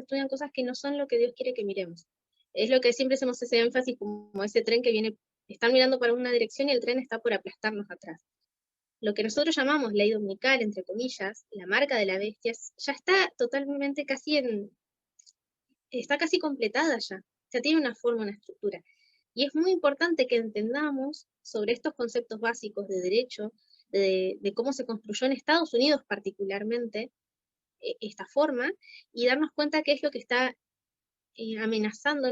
que no son lo que Dios quiere que miremos. Es lo que siempre hacemos ese énfasis, como ese tren que viene, están mirando para una dirección y el tren está por aplastarnos atrás. Lo que nosotros llamamos ley dominical, entre comillas, la marca de la bestia, ya está totalmente está casi completada ya. Ya tiene una forma, una estructura. Y es muy importante que entendamos sobre estos conceptos básicos de derecho, de cómo se construyó en Estados Unidos particularmente esta forma, y darnos cuenta qué es lo que está amenazando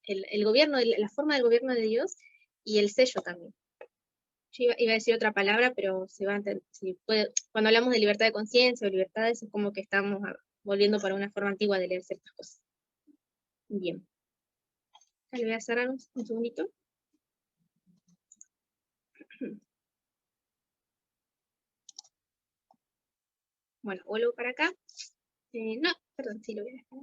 el gobierno, la forma del gobierno de Dios, y el sello también. Yo iba a decir otra palabra, pero cuando hablamos de libertad de conciencia o libertades, es como que estamos volviendo para una forma antigua de leer ciertas cosas. Bien. Le voy a cerrar un segundito. Bueno, vuelvo para acá. No, perdón, sí lo voy a dejar.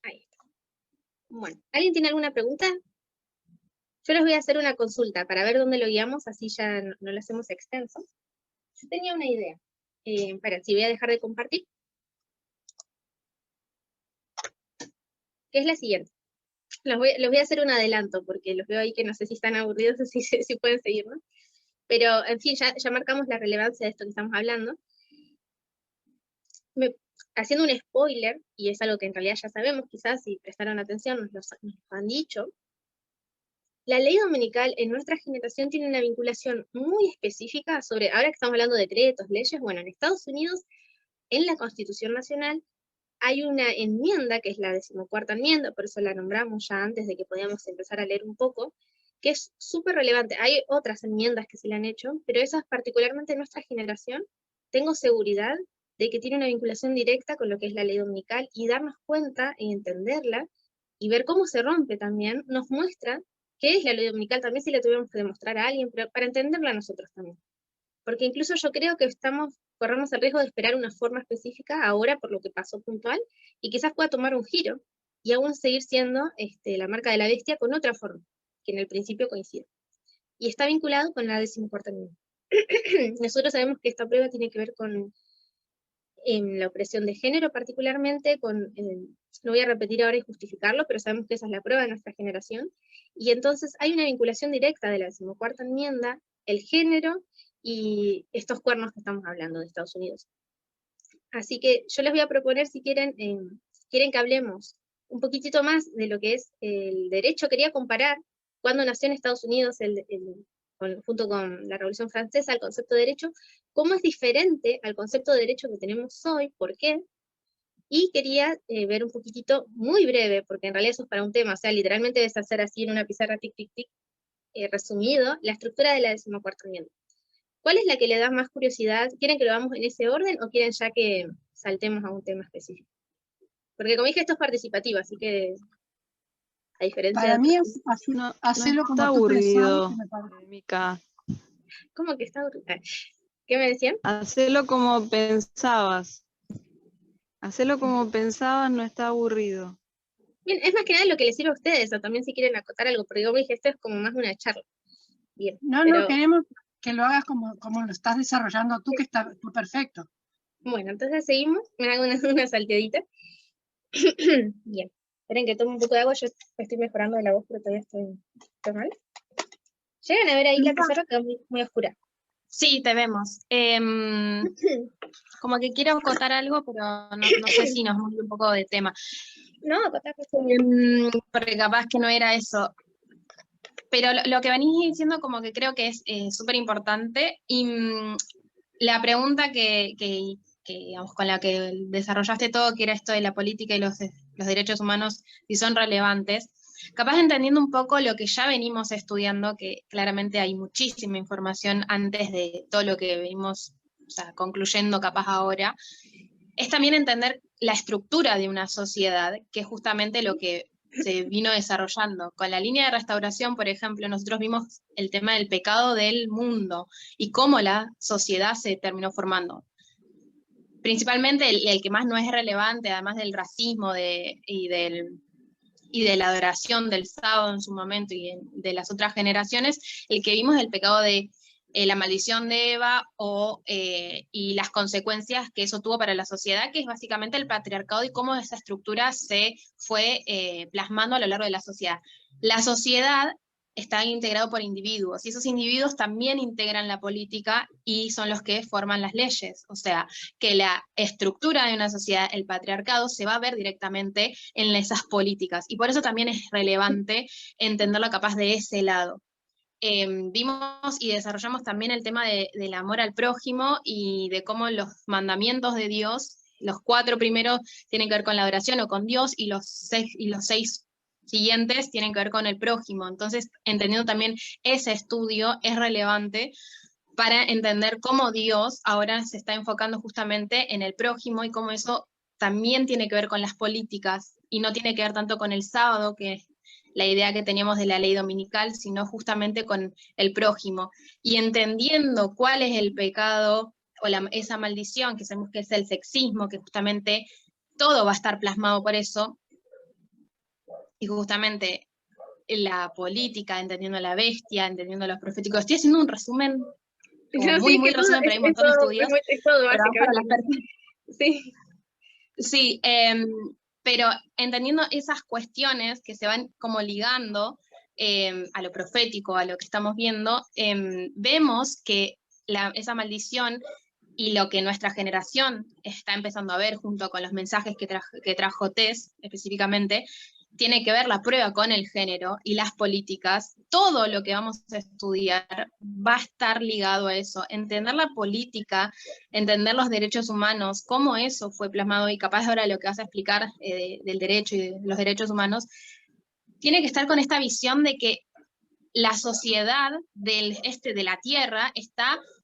Ahí está. Bueno, ¿alguien tiene alguna pregunta? Yo les voy a hacer una consulta para ver dónde lo guiamos, así ya no lo hacemos extenso. Yo tenía una idea. Espera, si voy a dejar de compartir. Que es la siguiente. Les voy a hacer un adelanto, porque los veo ahí que no sé si están aburridos o si pueden seguir, ¿no? Pero, en fin, ya marcamos la relevancia de esto que estamos hablando. Haciendo un spoiler, y es algo que en realidad ya sabemos, quizás si prestaron atención nos lo han dicho, la ley dominical en nuestra generación tiene una vinculación muy específica sobre, ahora que estamos hablando de decretos, leyes, bueno, en Estados Unidos, en la Constitución Nacional, hay una enmienda, que es la 14ª enmienda, por eso la nombramos ya antes de que podíamos empezar a leer un poco, que es súper relevante. Hay otras enmiendas que se le han hecho, pero esas particularmente en nuestra generación, tengo seguridad de que tiene una vinculación directa con lo que es la ley dominical, y darnos cuenta y entenderla, y ver cómo se rompe también, nos muestra qué es la ley dominical, también si le tuviéramos que demostrar a alguien, pero para entenderla nosotros también. Porque incluso yo creo que corremos el riesgo de esperar una forma específica ahora por lo que pasó puntual, y quizás pueda tomar un giro, y aún seguir siendo la marca de la bestia con otra forma, que en el principio coincide. Y está vinculado con la 14ª enmienda. Nosotros sabemos que esta prueba tiene que ver con la opresión de género, particularmente no voy a repetir ahora y justificarlo, pero sabemos que esa es la prueba de nuestra generación, y entonces hay una vinculación directa de la 14ª enmienda, el género, y estos cuernos que estamos hablando de Estados Unidos. Así que yo les voy a proponer, si quieren que hablemos un poquitito más de lo que es el derecho. Quería comparar cuando nació en Estados Unidos, junto con la Revolución Francesa, el concepto de derecho, cómo es diferente al concepto de derecho que tenemos hoy, por qué, y quería ver un poquitito, muy breve, porque en realidad eso es para un tema, o sea, literalmente debes hacer así en una pizarra tic, tic, tic, resumido, la estructura de la 14ª enmienda. ¿Cuál es la que le da más curiosidad? ¿Quieren que lo hagamos en ese orden o quieren ya que saltemos a un tema específico? Porque como dije, esto es participativo, así que a diferencia Para de... mí es hacerlo no como está tú pensabas, aburrido, que me parece. Mica. ¿Cómo que está aburrido? ¿Qué me decían? Hacelo como pensabas. Hacelo como pensabas, no está aburrido. Bien, es más que nada lo que les sirve a ustedes, o también si quieren acotar algo, porque como dije, esto es como más una charla. Bien, No, pero... queremos que lo hagas como lo estás desarrollando tú, que está perfecto. Bueno, entonces seguimos, me hago una salteadita. Bien, esperen que tome un poco de agua, yo estoy mejorando de la voz, pero todavía estoy mal. ¿Llegan a ver ahí la pizarra? Que es muy oscura. Sí, te vemos. Como que quiero acotar algo, pero no sé si nos mueve un poco de tema. No, acotar. Porque capaz que no era eso. Pero lo que venís diciendo como que creo que es súper importante, y la pregunta que digamos, con la que desarrollaste todo, que era esto de la política y los derechos humanos, si son relevantes, capaz entendiendo un poco lo que ya venimos estudiando, que claramente hay muchísima información antes de todo lo que venimos, o sea, concluyendo capaz ahora, es también entender la estructura de una sociedad, que es justamente lo que se vino desarrollando. Con la línea de restauración, por ejemplo, nosotros vimos el tema del pecado del mundo y cómo la sociedad se terminó formando. Principalmente el que más no es relevante, además del racismo y de la adoración del sábado en su momento y de las otras generaciones, el que vimos el pecado de la maldición de Eva y las consecuencias que eso tuvo para la sociedad, que es básicamente el patriarcado y cómo esa estructura se fue plasmando a lo largo de la sociedad. La sociedad está integrado por individuos, y esos individuos también integran la política y son los que forman las leyes. O sea, que la estructura de una sociedad, el patriarcado, se va a ver directamente en esas políticas, y por eso también es relevante entenderlo capaz de ese lado. Vimos y desarrollamos también el tema del amor al prójimo y de cómo los mandamientos de Dios, los 4 primeros tienen que ver con la adoración o con Dios, y los 6 siguientes tienen que ver con el prójimo. Entonces, entendiendo también ese estudio, es relevante para entender cómo Dios ahora se está enfocando justamente en el prójimo, y cómo eso también tiene que ver con las políticas, y no tiene que ver tanto con el sábado, que es la idea que teníamos de la ley dominical, sino justamente con el prójimo. Y entendiendo cuál es el pecado o esa maldición, que sabemos que es el sexismo, que justamente todo va a estar plasmado por eso, y justamente la política, entendiendo la bestia, entendiendo los proféticos. Estoy haciendo un resumen, muy resumen, pero hay un montón de estudios. Es todo, básicamente. Sí. Sí, pero entendiendo esas cuestiones que se van como ligando a lo profético, a lo que estamos viendo, vemos que esa maldición y lo que nuestra generación está empezando a ver, junto con los mensajes que trajo Tess específicamente, tiene que ver la prueba con el género y las políticas. Todo lo que vamos a estudiar va a estar ligado a eso. Entender la política, entender los derechos humanos, cómo eso fue plasmado, y capaz ahora lo que vas a explicar del derecho y de los derechos humanos, tiene que estar con esta visión de que la sociedad de la tierra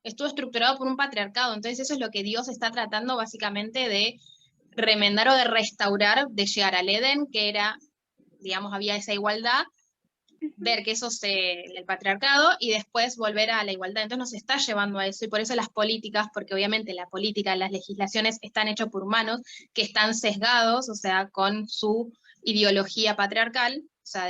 estuvo estructurado por un patriarcado, entonces eso es lo que Dios está tratando básicamente de remendar o de restaurar, de llegar al Edén, que era, digamos, había esa igualdad, ver que eso el patriarcado, y después volver a la igualdad. Entonces nos está llevando a eso, y por eso las políticas, porque obviamente la política, las legislaciones están hechas por humanos que están sesgados, o sea, con su ideología patriarcal, o sea,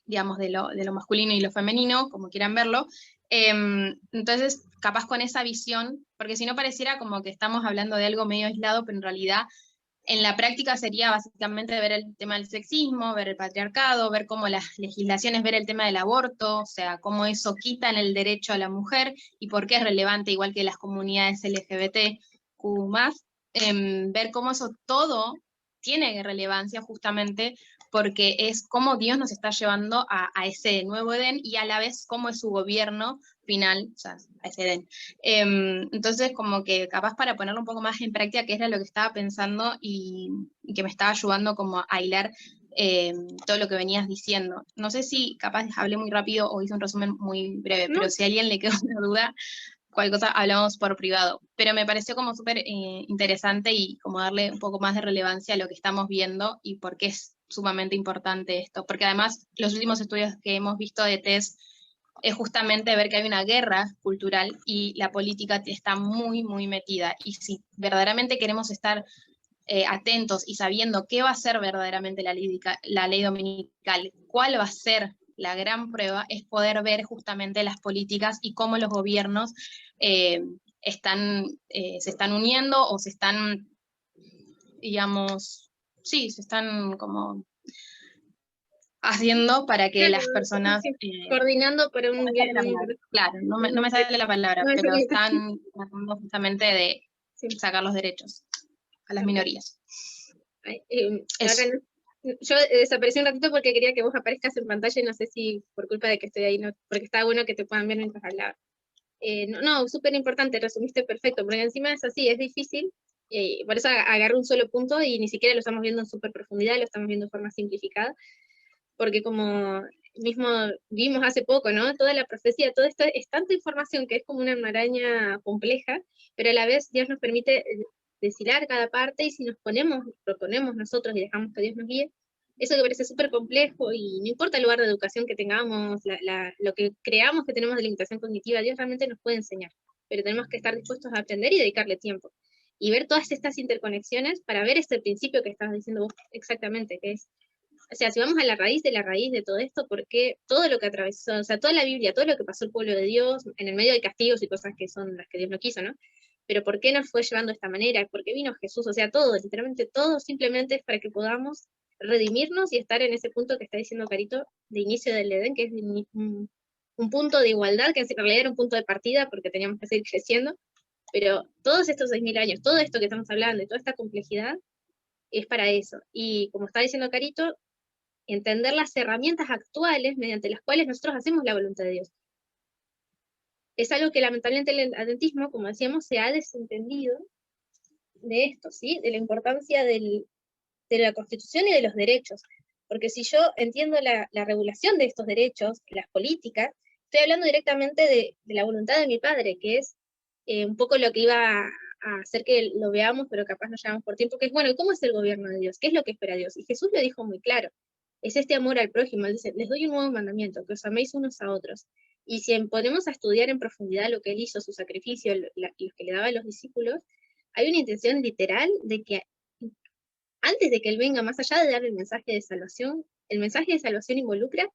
digamos, de lo masculino y lo femenino, como quieran verlo. Entonces, capaz con esa visión, porque si no pareciera como que estamos hablando de algo medio aislado, pero en realidad en la práctica sería básicamente ver el tema del sexismo, ver el patriarcado, ver cómo las legislaciones, ver el tema del aborto, o sea, cómo eso quitan el derecho a la mujer y por qué es relevante, igual que las comunidades LGBTQ+, ver cómo eso todo tiene relevancia justamente porque es cómo Dios nos está llevando a ese nuevo Edén, y a la vez cómo es su gobierno final, o sea, a ese Edén. Entonces, como que capaz para ponerlo un poco más en práctica, que era lo que estaba pensando y que me estaba ayudando como a hilar todo lo que venías diciendo. No sé si capaz hablé muy rápido o hice un resumen muy breve, pero si a alguien le quedó una duda, cualquier cosa hablamos por privado. Pero me pareció como súper interesante y como darle un poco más de relevancia a lo que estamos viendo y por qué es sumamente importante esto. Porque además los últimos estudios que hemos visto de TES es justamente ver que hay una guerra cultural y la política está muy, muy metida. Y si verdaderamente queremos estar atentos y sabiendo qué va a ser verdaderamente la ley dominical, cuál va a ser la gran prueba, es poder ver justamente las políticas y cómo los gobiernos se están uniendo o se están, digamos, sí, se están como haciendo para que las personas... coordinando para un bien. Claro, no me sale la palabra, pero están tratando justamente de sacar los derechos a las minorías. Ahora yo desaparecí un ratito porque quería que vos aparezcas en pantalla y no sé si por culpa de que estoy ahí, no, porque estaba bueno que te puedan ver mientras hablaba. No, súper importante, resumiste perfecto, porque encima es así, es difícil, por eso agarré un solo punto y ni siquiera lo estamos viendo en súper profundidad, lo estamos viendo de forma simplificada, porque como mismo vimos hace poco, ¿no? Toda la profecía, todo esto es tanta información que es como una maraña compleja, pero a la vez Dios nos permite deshilar cada parte, y si nos proponemos nosotros y dejamos que Dios nos guíe, eso que parece súper complejo, y no importa el lugar de educación que tengamos, lo que creamos que tenemos de limitación cognitiva, Dios realmente nos puede enseñar, pero tenemos que estar dispuestos a aprender y dedicarle tiempo, y ver todas estas interconexiones para ver este principio que estabas diciendo vos exactamente, que es, o sea, si vamos a la raíz de todo esto, porque todo lo que atravesó, o sea, toda la Biblia, todo lo que pasó el pueblo de Dios, en el medio de castigos y cosas que son las que Dios no quiso, ¿no? Pero ¿por qué nos fue llevando de esta manera? ¿Por qué vino Jesús? O sea, todo, literalmente todo, simplemente es para que podamos redimirnos y estar en ese punto que está diciendo Carito, de inicio del Edén, que es un punto de igualdad, que en realidad era un punto de partida, porque teníamos que seguir creciendo, pero todos estos 6.000 años, todo esto que estamos hablando, y toda esta complejidad, es para eso. Y como está diciendo Carito, entender las herramientas actuales mediante las cuales nosotros hacemos la voluntad de Dios. Es algo que lamentablemente el adventismo, como decíamos, se ha desentendido de esto, ¿sí? De la importancia de la Constitución y de los derechos. Porque si yo entiendo la regulación de estos derechos, las políticas, estoy hablando directamente de la voluntad de mi padre, que es un poco lo que iba a hacer que lo veamos, pero capaz nos llevamos por tiempo, que es, bueno, ¿cómo es el gobierno de Dios? ¿Qué es lo que espera Dios? Y Jesús lo dijo muy claro. Es este amor al prójimo. Él dice, les doy un nuevo mandamiento, que os améis unos a otros. Y si ponemos a estudiar en profundidad lo que él hizo, su sacrificio, los que le daba a los discípulos, hay una intención literal de que antes de que él venga, más allá de dar el mensaje de salvación, el mensaje de salvación involucra,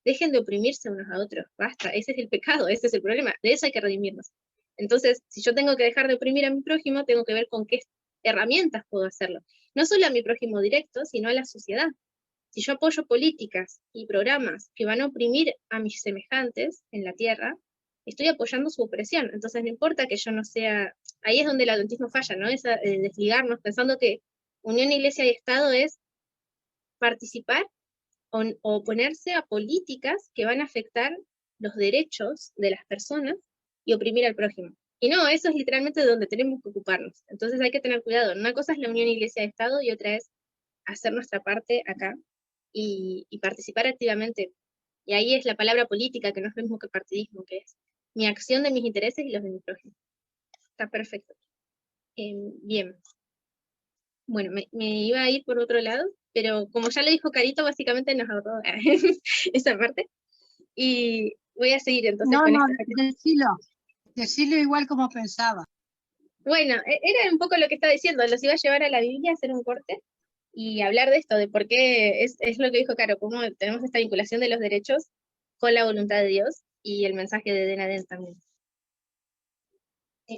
dejen de oprimirse unos a otros, basta, ese es el pecado, ese es el problema, de eso hay que redimirnos. Entonces, si yo tengo que dejar de oprimir a mi prójimo, tengo que ver con qué herramientas puedo hacerlo. No solo a mi prójimo directo, sino a la sociedad. Si yo apoyo políticas y programas que van a oprimir a mis semejantes en la tierra, estoy apoyando su opresión. Entonces no importa que yo no sea... Ahí es donde el adventismo falla, ¿no? Es desligarnos pensando que unión iglesia y Estado es participar o oponerse a políticas que van a afectar los derechos de las personas y oprimir al prójimo. Y no, eso es literalmente de donde tenemos que ocuparnos. Entonces hay que tener cuidado. Una cosa es la unión iglesia-Estado y otra es hacer nuestra parte acá y participar activamente Y ahí es la palabra política, que no es lo mismo que partidismo, que es mi acción de mis intereses y los de mi prójimo. Está perfecto. Bien. Bueno, me iba a ir por otro lado, pero como ya lo dijo Carito, básicamente nos ahorró esa parte. Y voy a seguir entonces No, con no, esta. decilo igual como pensaba. Bueno, era un poco lo que estaba diciendo, los iba a llevar a la Biblia a hacer un corte y hablar de esto, de por qué es lo que dijo Caro, cómo tenemos esta vinculación de los derechos con la voluntad de Dios y el mensaje de Denaden también.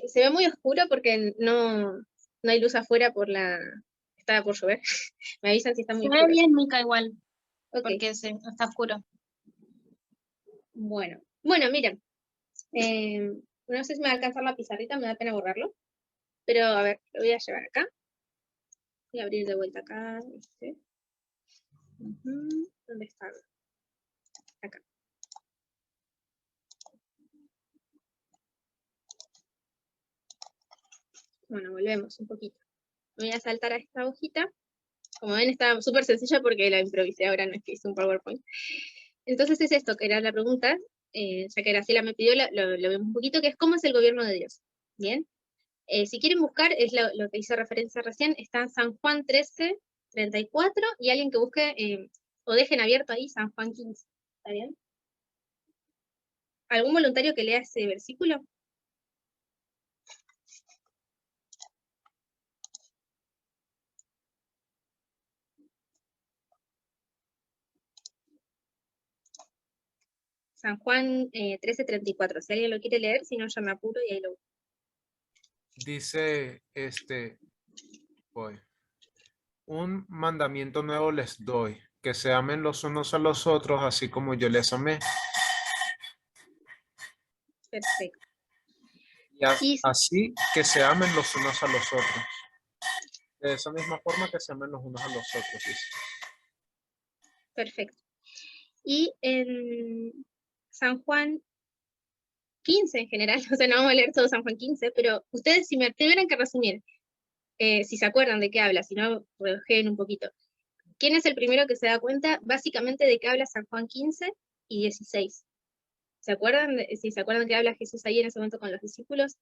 Se ve muy oscuro porque no hay luz afuera estaba por llover. Me avisan si está muy Se ve oscuro. bien, Mica, igual, Ok, porque está oscuro. bueno, miren, no sé si me va a alcanzar la pizarrita, me da pena borrarlo, pero a ver, lo voy a llevar acá. Voy a abrir de vuelta acá. ¿Dónde está? Acá. Bueno, volvemos un poquito. Voy a saltar a esta hojita. Como ven, está súper sencilla porque la improvisé ahora, no es que hice un PowerPoint. Entonces es esto, que era la pregunta, ya que Graciela me pidió, lo vemos un poquito, que es ¿cómo es el gobierno de Dios? Bien. Si quieren buscar, es lo que hice referencia recién, está en San Juan 13, 34, y alguien que busque, o dejen abierto ahí, San Juan 15. ¿Está bien? ¿Algún voluntario que lea ese versículo? San Juan 13:34. Si alguien lo quiere leer, si no, ya me apuro y ahí lo busco. Dice, voy. Un mandamiento nuevo les doy, que se amen los unos a los otros, así como yo les amé. Perfecto. Y así que se amen los unos a los otros. De esa misma forma que se amen los unos a los otros, dice. Perfecto. Y en San Juan 15 en general, o sea, no vamos a leer todo San Juan 15, pero ustedes si me tuvieran que resumir, si se acuerdan de qué habla, si no, redujeen un poquito. ¿Quién es el primero que se da cuenta básicamente de qué habla San Juan 15 y 16? ¿Se acuerdan? Si se acuerdan que habla Jesús ahí en ese momento con los discípulos,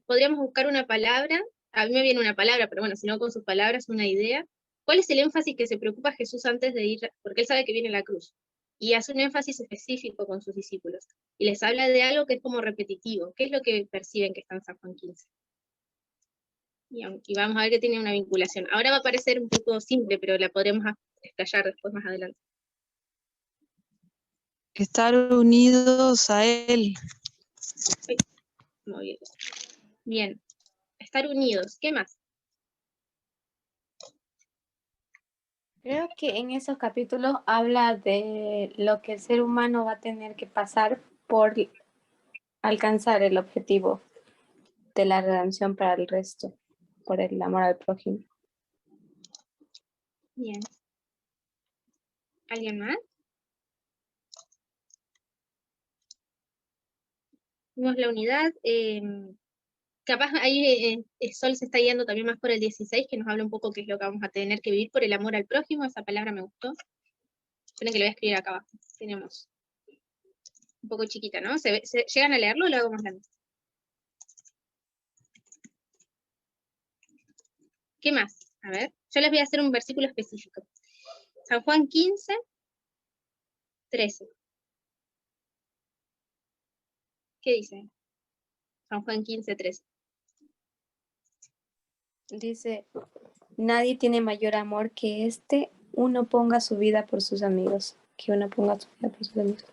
podríamos buscar una palabra, a mí me viene una palabra, pero bueno, si no con sus palabras, una idea. ¿Cuál es el énfasis que se preocupa Jesús antes de ir? Porque él sabe que viene la cruz. Y hace un énfasis específico con sus discípulos. Y les habla de algo que es como repetitivo. ¿Qué es lo que perciben que está en San Juan 15? Y vamos a ver que tiene una vinculación. Ahora va a parecer un poco simple, pero la podremos explayar después más adelante. Estar unidos a Él. Muy bien. Bien. Estar unidos. ¿Qué más? Creo que en esos capítulos habla de lo que el ser humano va a tener que pasar por alcanzar el objetivo de la redención para el resto, por el amor al prójimo. Bien. ¿Alguien más? Vimos la unidad. Capaz ahí Sol se está guiando también más por el 16, que nos habla un poco qué es lo que vamos a tener que vivir por el amor al prójimo. Esa palabra me gustó. Esperen que lo voy a escribir acá abajo. Tenemos un poco chiquita, ¿no? ¿Llegan a leerlo o lo hago más grande? ¿Qué más? A ver, yo les voy a hacer un versículo específico. San Juan 15, 13. ¿Qué dice? San Juan 15, 13. Dice, nadie tiene mayor amor que uno ponga su vida por sus amigos, que uno ponga su vida por sus amigos.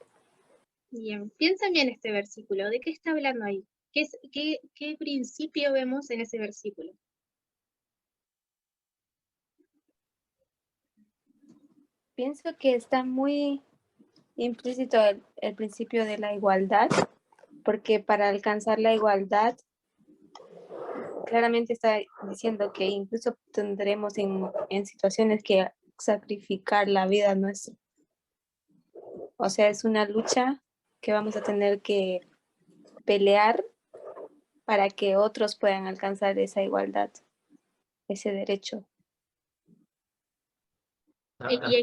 Bien, piensen bien este versículo. ¿De qué está hablando ahí? ¿Qué principio vemos en ese versículo? Pienso que está muy implícito el principio de la igualdad, porque para alcanzar la igualdad, claramente está diciendo que incluso tendremos en situaciones que sacrificar la vida nuestra. O sea, es una lucha que vamos a tener que pelear para que otros puedan alcanzar esa igualdad, ese derecho. ¿Y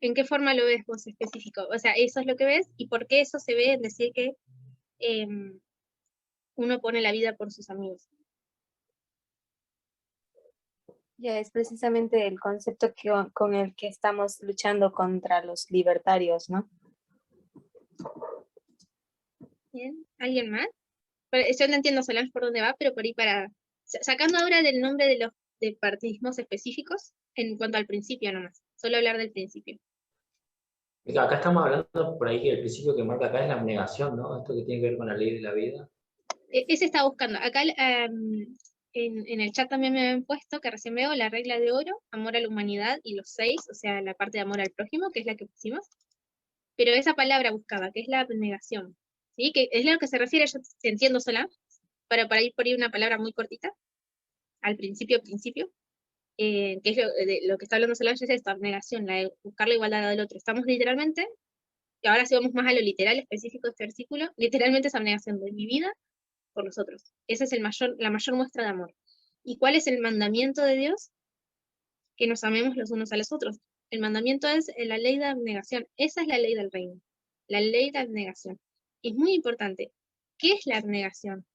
en qué forma lo ves vos específico? O sea, eso es lo que ves, ¿y por qué eso se ve en decir que uno pone la vida por sus amigos? Ya es precisamente el concepto con el que estamos luchando contra los libertarios, ¿no? Bien, ¿alguien más? Yo no entiendo, Solange, por dónde va, pero por ahí sacando ahora del nombre de los de partidismos específicos, en cuanto al principio nomás, solo hablar del principio. Acá estamos hablando por ahí que el principio que marca acá es la abnegación, ¿no? Esto que tiene que ver con la ley de la vida. Ese está buscando. Acá en el chat también me habían puesto, que recién veo, la regla de oro, amor a la humanidad, y los 6, o sea, la parte de amor al prójimo, que es la que pusimos. Pero esa palabra buscaba, que es la abnegación. ¿Sí? Que es lo que se refiere, yo entiendo sola, para ir por ahí una palabra muy cortita, al principio, que es lo que está hablando Solange, es esto, abnegación, la de buscar la igualdad del otro. Estamos literalmente, y ahora si vamos más a lo literal específico de este versículo, literalmente es abnegación de mi vida por los otros. Esa es la mayor muestra de amor. ¿Y cuál es el mandamiento de Dios? Que nos amemos los unos a los otros. El mandamiento es la ley de abnegación. Esa es la ley del reino. La ley de abnegación. Y es muy importante. ¿Qué es la abnegación?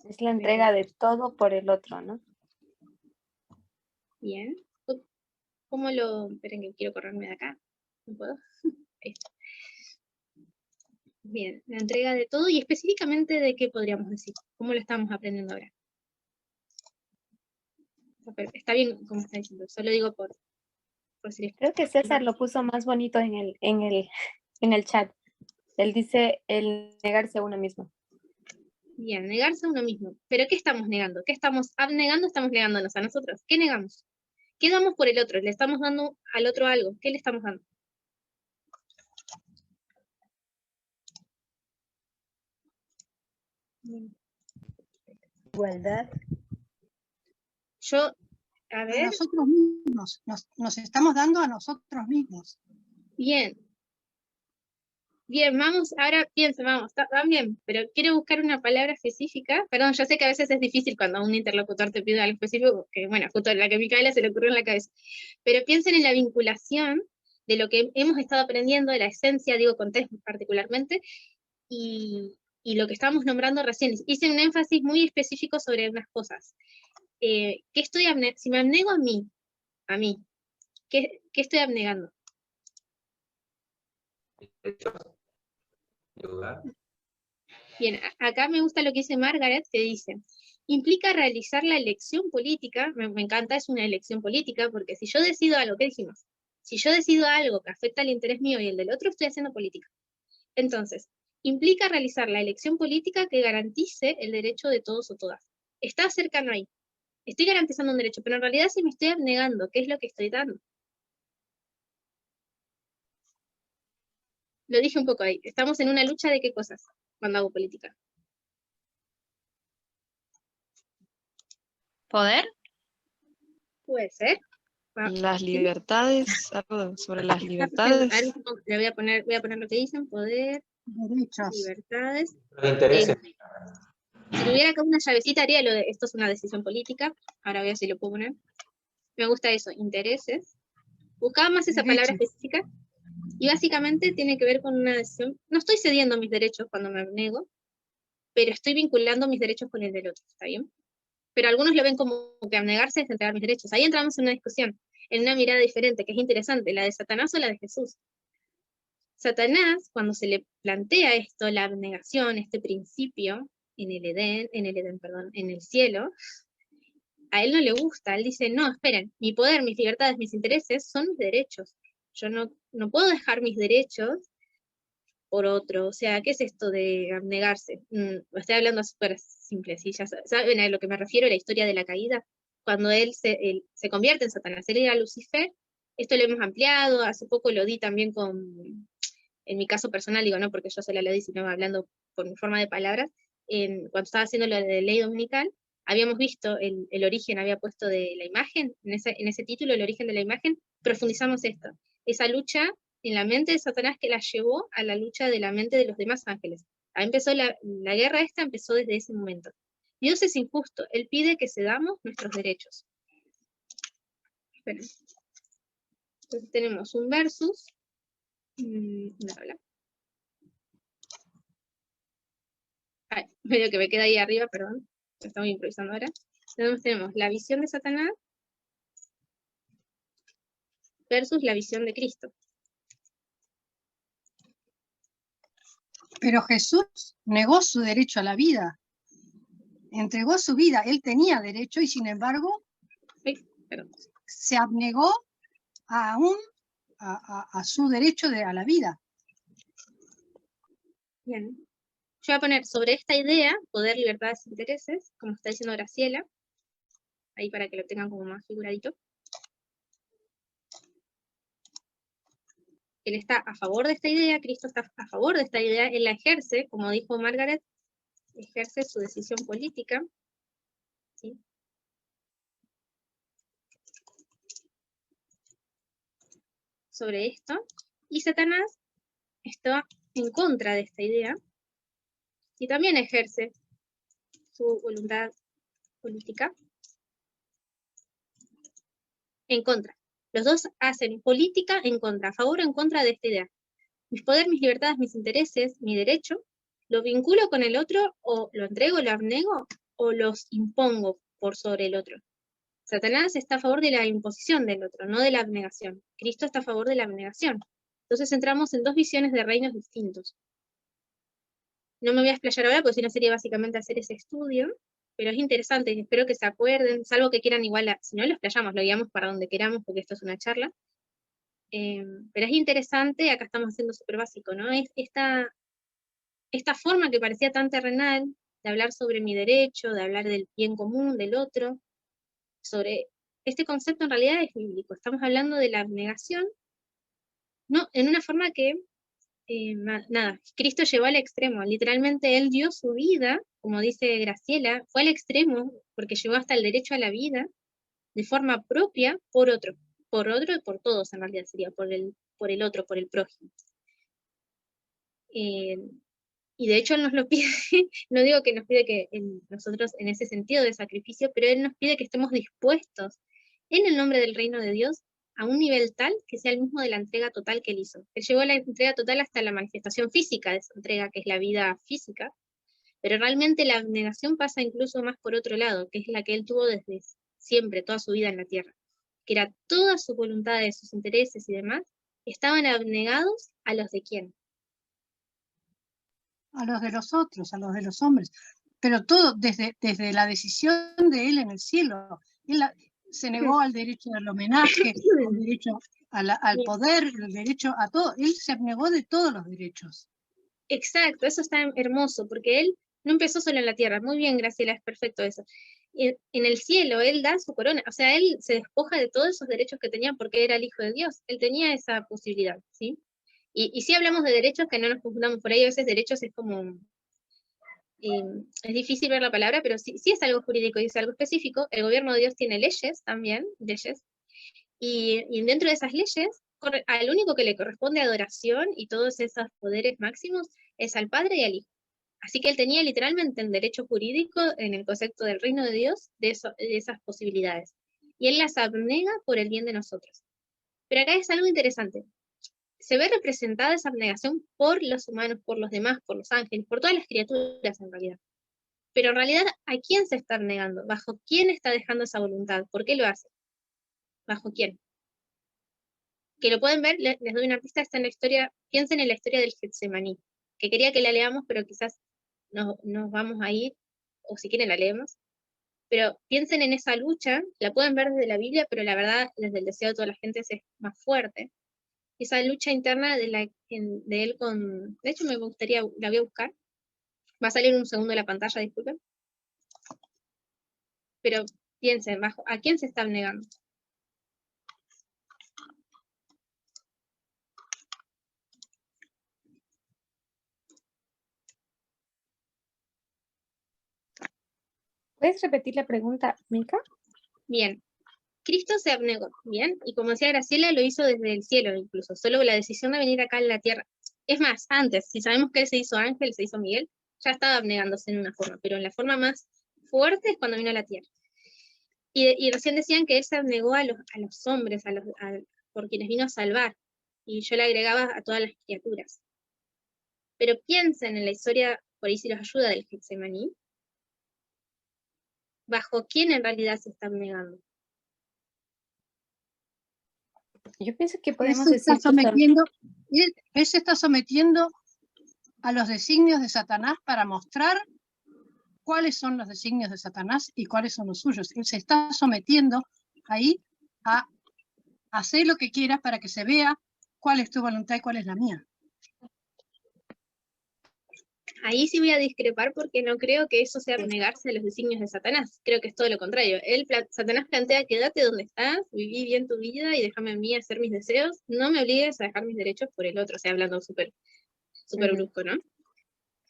Es la entrega de todo por el otro, ¿no? Bien. ¿Cómo lo...? Esperen que quiero correrme de acá. ¿No puedo? Esto. Bien, la entrega de todo y específicamente de qué podríamos decir. ¿Cómo lo estamos aprendiendo ahora? Está bien como está diciendo, solo digo por si Creo que César lo puso más bonito en el chat. Él dice el negarse a uno mismo. Bien, negarse a uno mismo. ¿Pero qué estamos negando? ¿Qué estamos abnegando? Estamos negándonos a nosotros. ¿Qué negamos? ¿Qué damos por el otro? ¿Le estamos dando al otro algo? ¿Qué le estamos dando? Igualdad. Yo, a ver. A nosotros mismos, nos estamos dando a nosotros mismos. Bien. Bien, vamos, ahora piensen, vamos, van bien, pero quiero buscar una palabra específica. Perdón, yo sé que a veces es difícil cuando un interlocutor te pide algo específico, que bueno, justo la que a Micaela se le ocurrió en la cabeza. Pero piensen en la vinculación de lo que hemos estado aprendiendo, de la esencia, digo, con Tess particularmente, y lo que estábamos nombrando recién. Hice un énfasis muy específico sobre unas cosas. Si me abnego a mí, ¿qué estoy abnegando? Bien, acá me gusta lo que dice Margaret, que dice, implica realizar la elección política, me encanta, es una elección política, porque si yo decido algo, ¿qué dijimos? Si yo decido algo que afecta al interés mío y el del otro, estoy haciendo política. Entonces, implica realizar la elección política que garantice el derecho de todos o todas. Está cercano ahí. Estoy garantizando un derecho, pero en realidad si me estoy abnegando, ¿qué es lo que estoy dando? Lo dije un poco ahí. Estamos en una lucha de qué cosas cuando hago política. ¿Poder? Puede ser. Las libertades, algo sobre las libertades. Le voy a poner lo que dicen, poder, Derechos. libertades. Los intereses. Si tuviera acá una llavecita haría lo de esto es una decisión política. Ahora voy a ver si lo puedo poner. Me gusta eso, intereses. Buscaba más esa palabra específica. Y básicamente tiene que ver con una decisión. No estoy cediendo mis derechos cuando me abnego, pero estoy vinculando mis derechos con el del otro, ¿está bien? Pero algunos lo ven como que abnegarse es entregar mis derechos. Ahí entramos en una discusión, en una mirada diferente, que es interesante, la de Satanás o la de Jesús. Satanás, cuando se le plantea esto, la abnegación, este principio, en el cielo, a él no le gusta. Él dice, no, esperen, mi poder, mis libertades, mis intereses son mis derechos. Yo no puedo dejar mis derechos por otro. O sea, ¿qué es esto de abnegarse? Estoy hablando súper simple, ¿sí? Ya saben a lo que me refiero, la historia de la caída. Cuando él se convierte en Satanás, él era Lucifer. Esto lo hemos ampliado, hace poco lo di también en mi caso personal, digo, no porque yo sola lo di, sino hablando por mi forma de palabras, cuando estaba haciendo lo de ley dominical, habíamos visto el origen, había puesto de la imagen, en ese título, el origen de la imagen, profundizamos esto, esa lucha en la mente de Satanás que la llevó a la lucha de la mente de los demás ángeles. Ahí empezó la guerra esta, empezó desde ese momento. Dios es injusto, Él pide que cedamos nuestros derechos. Esperen. Entonces tenemos un versus, medio que me queda ahí arriba, perdón, estamos improvisando ahora. Entonces tenemos la visión de Satanás versus la visión de Cristo. Pero Jesús negó su derecho a la vida. Entregó su vida. Él tenía derecho y sin embargo se abnegó a su derecho a la vida. Bien. Yo voy a poner sobre esta idea, poder, libertades, intereses, como está diciendo Graciela, ahí para que lo tengan como más figuradito. Él está a favor de esta idea, Cristo está a favor de esta idea, él la ejerce, como dijo Margaret, ejerce su decisión política. ¿Sí? Sobre esto, y Satanás está en contra de esta idea, y también ejerce su voluntad política en contra. Los dos hacen política en contra, a favor o en contra de esta idea. Mis poderes, mis libertades, mis intereses, mi derecho, lo vinculo con el otro, o lo entrego, lo abnego, o los impongo por sobre el otro. Satanás está a favor de la imposición del otro, no de la abnegación. Cristo está a favor de la abnegación. Entonces entramos en dos visiones de reinos distintos. No me voy a explayar ahora, porque si no sería básicamente hacer ese estudio, pero es interesante y espero que se acuerden, salvo que quieran igual, si no lo explayamos, lo guiamos para donde queramos, porque esto es una charla. Pero es interesante, acá estamos haciendo súper básico, ¿no? Esta forma que parecía tan terrenal, de hablar sobre mi derecho, de hablar del bien común del otro, sobre este concepto en realidad es bíblico. Estamos hablando de la abnegación, no, en una forma que, Cristo llevó al extremo, literalmente Él dio su vida, como dice Graciela, fue al extremo, porque llegó hasta el derecho a la vida, de forma propia, por otro y por todos en realidad sería, por el otro, por el prójimo. Y de hecho Él nos lo pide, no digo que nos pide que nosotros en ese sentido de sacrificio, pero Él nos pide que estemos dispuestos en el nombre del reino de Dios a un nivel tal que sea el mismo de la entrega total que Él hizo. Él llevó la entrega total hasta la manifestación física de esa entrega, que es la vida física, pero realmente la abnegación pasa incluso más por otro lado, que es la que Él tuvo desde siempre, toda su vida en la tierra, que era toda su voluntad, de sus intereses y demás, estaban abnegados a los de quién. A los de los otros, a los de los hombres. Pero todo desde la decisión de Él en el cielo. Él se negó al derecho al homenaje, al derecho al poder, el derecho a todo. Él se abnegó de todos los derechos. Exacto, eso está hermoso, porque Él no empezó solo en la tierra. Muy bien, Graciela, es perfecto eso. En el cielo, Él da su corona. O sea, Él se despoja de todos esos derechos que tenía porque era el Hijo de Dios. Él tenía esa posibilidad, ¿sí? Y sí hablamos de derechos, que no nos confundamos por ahí, a veces derechos es como, es difícil ver la palabra, pero sí es algo jurídico y es algo específico. El gobierno de Dios tiene leyes también, y dentro de esas leyes, al único que le corresponde adoración y todos esos poderes máximos es al Padre y al Hijo. Así que Él tenía literalmente el derecho jurídico en el concepto del reino de Dios de esas posibilidades. Y Él las abnega por el bien de nosotros. Pero acá es algo interesante. Se ve representada esa abnegación por los humanos, por los demás, por los ángeles, por todas las criaturas en realidad. Pero en realidad, ¿a quién se está abnegando? ¿Bajo quién está dejando esa voluntad? ¿Por qué lo hace? ¿Bajo quién? Que lo pueden ver, les doy una pista, está en la historia, piensen en la historia del Getsemaní, que quería que la leamos, pero quizás nos vamos a ir, o si quieren la leemos. Pero piensen en esa lucha, la pueden ver desde la Biblia, pero la verdad, desde el deseo de toda la gente es más fuerte. Esa lucha interna de él con... De hecho, me gustaría, la voy a buscar. Va a salir un segundo de la pantalla, disculpen. Pero piensen, ¿a quién se está abnegando? ¿Puedes repetir la pregunta, Mica? Bien. Cristo se abnegó, bien, y como decía Graciela, lo hizo desde el cielo incluso, solo la decisión de venir acá en la tierra. Es más, antes, si sabemos que Él se hizo ángel, se hizo Miguel, ya estaba abnegándose en una forma, pero en la forma más fuerte es cuando vino a la tierra. Y recién decían que él se abnegó a los hombres, por quienes vino a salvar. Y yo le agregaba a todas las criaturas. Pero piensen en la historia, por ahí si los ayuda, del Getsemaní. ¿Bajo quién en realidad se está abnegando? Yo pienso que Él podemos se está decir que él se está sometiendo a los designios de Satanás para mostrar cuáles son los designios de Satanás y cuáles son los suyos. Él se está sometiendo ahí a hacer lo que quiera para que se vea cuál es tu voluntad y cuál es la mía. Ahí sí voy a discrepar porque no creo que eso sea abnegarse a los designios de Satanás. Creo que es todo lo contrario. Satanás plantea: quédate donde estás, viví bien tu vida y déjame a mí hacer mis deseos. No me obligues a dejar mis derechos por el otro. O sea, hablando súper brusco, ¿no?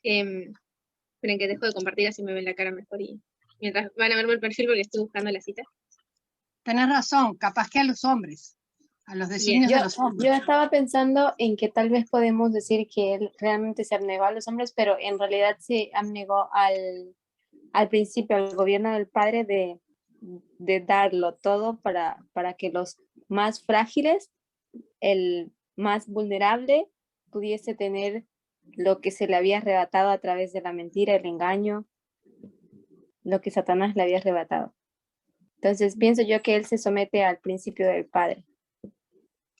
Esperen que dejo de compartir, así me ven la cara mejor y mientras van a verme el perfil porque estoy buscando la cita. Tenés razón, capaz que a los hombres, a los designios de los hombres. Yo estaba pensando en que tal vez podemos decir que él realmente se abnegó a los hombres, pero en realidad se abnegó al principio, al gobierno del Padre, de darlo todo para que los más frágiles, el más vulnerable, pudiese tener lo que se le había arrebatado a través de la mentira, el engaño, lo que Satanás le había arrebatado. Entonces pienso yo que él se somete al principio del Padre